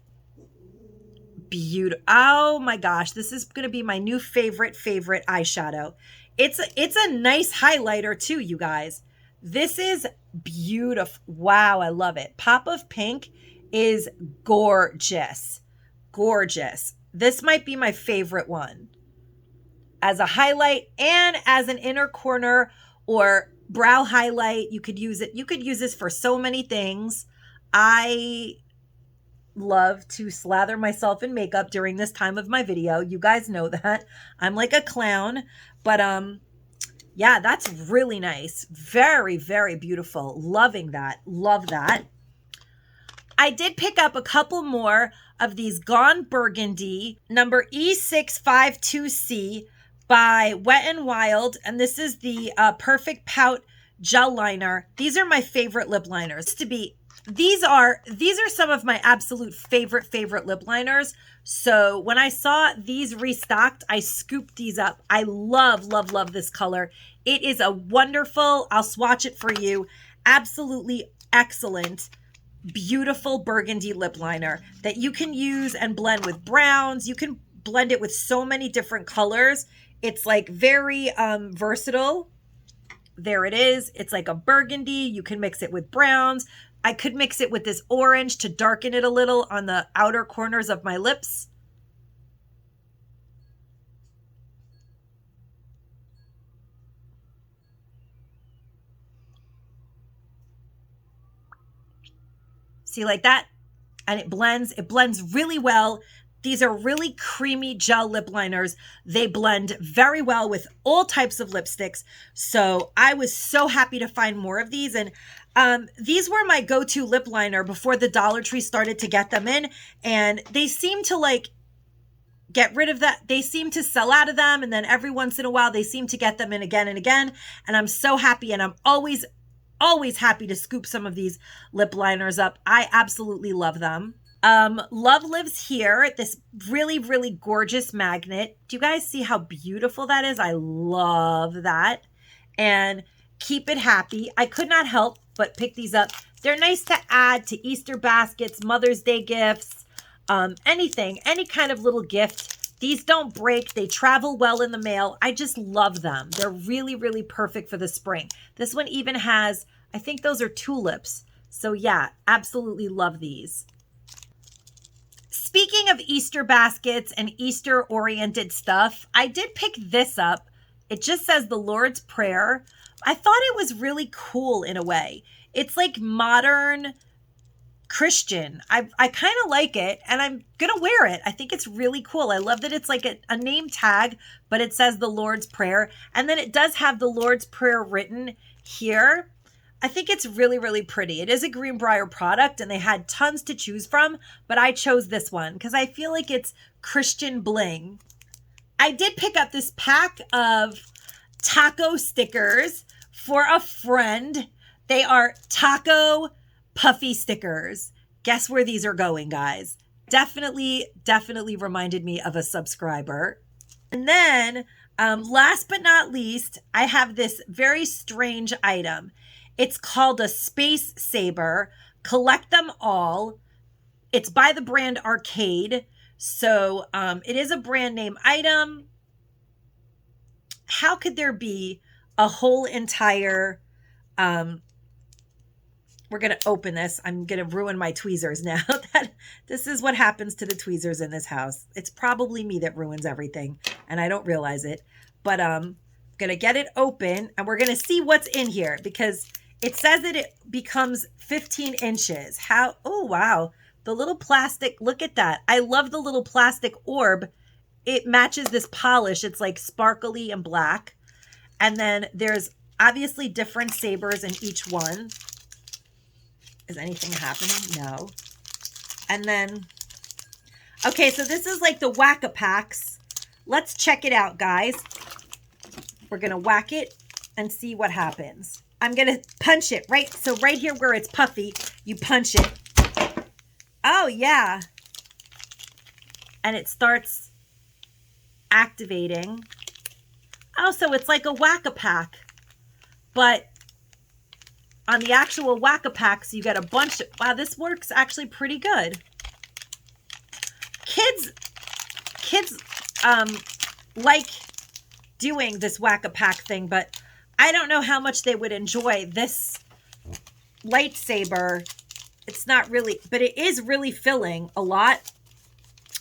beautiful. Oh my gosh, this is going to be my new favorite eyeshadow. It's a nice highlighter too, you guys. This is beautiful. Wow, I love it. Pop of Pink is gorgeous. Gorgeous. This might be my favorite one. As a highlight and as an inner corner or brow highlight, you could use it. You could use this for so many things. I love to slather myself in makeup during this time of my video. You guys know that. I'm like a clown. But yeah, that's really nice. Very, very beautiful. Loving that. Love that. I did pick up a couple more of these Gone Burgundy number E652C by Wet n Wild, and this is the Perfect Pout gel liner. These are my favorite lip liners. These are some of my absolute favorite lip liners. So when I saw these restocked, I scooped these up. I love this color. It is a wonderful, I'll swatch it for you, absolutely excellent, beautiful burgundy lip liner that you can use and blend with browns. You can blend it with so many different colors. It's like very versatile. There it is. It's like a burgundy. You can mix it with browns. I could mix it with this orange to darken it a little on the outer corners of my lips. See, like that? And it blends really well. These are really creamy gel lip liners. They blend very well with all types of lipsticks. So I was so happy to find more of these. And these were my go-to lip liner before the Dollar Tree started to get them in. And they seem to like get rid of that. They seem to sell out of them. And then every once in a while, they seem to get them in again and again. And I'm so happy. And I'm always happy to scoop some of these lip liners up. I absolutely love them. Love Lives Here, this really gorgeous magnet. Do you guys see how beautiful that is? I love that. And Keep It Happy. I could not help but pick these up. They're nice to add to Easter baskets, Mother's Day gifts, anything, any kind of little gift. These don't break. They travel well in the mail. I just love them. They're really perfect for the spring. This one even has, I think those are tulips. So yeah, absolutely love these. Speaking of Easter baskets and Easter-oriented stuff, I did pick this up. It just says the Lord's Prayer. I thought it was really cool in a way. It's like modern Christian. I kind of like it, and I'm going to wear it. I think it's really cool. I love that it's like a name tag, but it says the Lord's Prayer. And then it does have the Lord's Prayer written here. I think it's really, really pretty. It is a Greenbrier product, and they had tons to choose from, but I chose this one because I feel like it's Christian bling. I did pick up this pack of taco stickers for a friend. They are taco Puffy stickers. Guess where these are going, guys? Definitely reminded me of a subscriber. And then, last but not least, I have this very strange item. It's called a Space Saber. Collect them all. It's by the brand Arcade. So it is a brand name item. How could there be a whole entire... we're going to open this. I'm going to ruin my tweezers now. This is what happens to the tweezers in this house. It's probably me that ruins everything, and I don't realize it. But I'm going to get it open, and we're going to see what's in here, because it says that it becomes 15 inches. How? Oh, wow. The little plastic. Look at that. I love the little plastic orb. It matches this polish. It's like sparkly and black. And then there's obviously different sabers in each one. Is anything happening? No. And then, okay, so this is like the whack-a-packs. Let's check it out, guys. We're going to whack it and see what happens. I'm going to punch it, right? So right here where it's puffy, you punch it. Oh, yeah. And it starts activating. Oh, so it's like a whack-a-pack. But on the actual whack-a-packs, you get a bunch of... Wow, this works actually pretty good. Kids like doing this whack-a-pack thing, but I don't know how much they would enjoy this lightsaber. It's not really... But it is really filling a lot,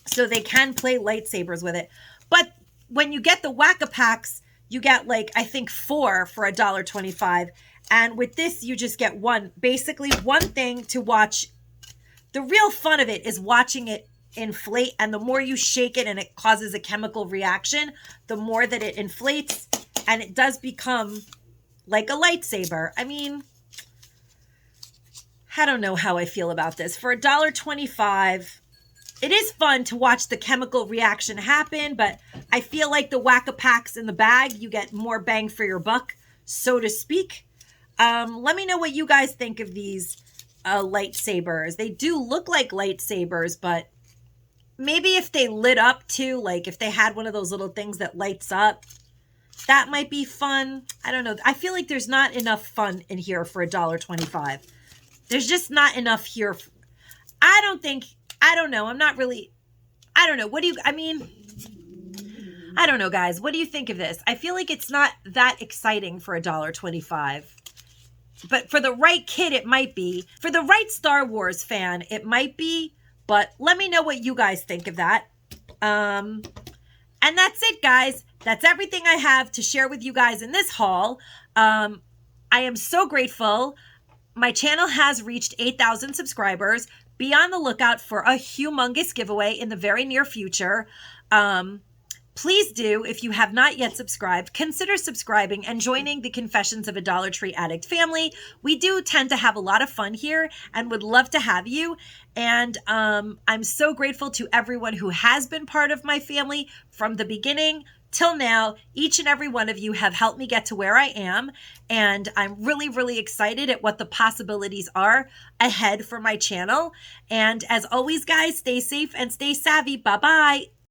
so they can play lightsabers with it. But when you get the whack-a-packs, you get, like, I think 4 for $1.25. And with this, you just get one. Basically, one thing to watch. The real fun of it is watching it inflate. And the more you shake it and it causes a chemical reaction, the more that it inflates. And it does become like a lightsaber. I mean, I don't know how I feel about this. For $1.25, it is fun to watch the chemical reaction happen. But I feel like the whack-a-packs in the bag, you get more bang for your buck, so to speak. Let me know what you guys think of these lightsabers. They do look like lightsabers, but maybe if they lit up too, like if they had one of those little things that lights up, that might be fun. I don't know. I feel like there's not enough fun in here for $1.25. There's just not enough here. I don't know. I'm not really, I don't know. I don't know, guys. What do you think of this? I feel like it's not that exciting for $1.25. But for the right kid, it might be. For the right Star Wars fan, it might be. But let me know what you guys think of that. And that's it, guys. That's everything I have to share with you guys in this haul. I am so grateful. My channel has reached 8,000 subscribers. Be on the lookout for a humongous giveaway in the very near future. Please do, if you have not yet subscribed, consider subscribing and joining the Confessions of a Dollar Tree Addict family. We do tend to have a lot of fun here and would love to have you. And I'm so grateful to everyone who has been part of my family from the beginning till now. Each and every one of you have helped me get to where I am. And I'm really, really excited at what the possibilities are ahead for my channel. And as always, guys, stay safe and stay savvy. Bye-bye.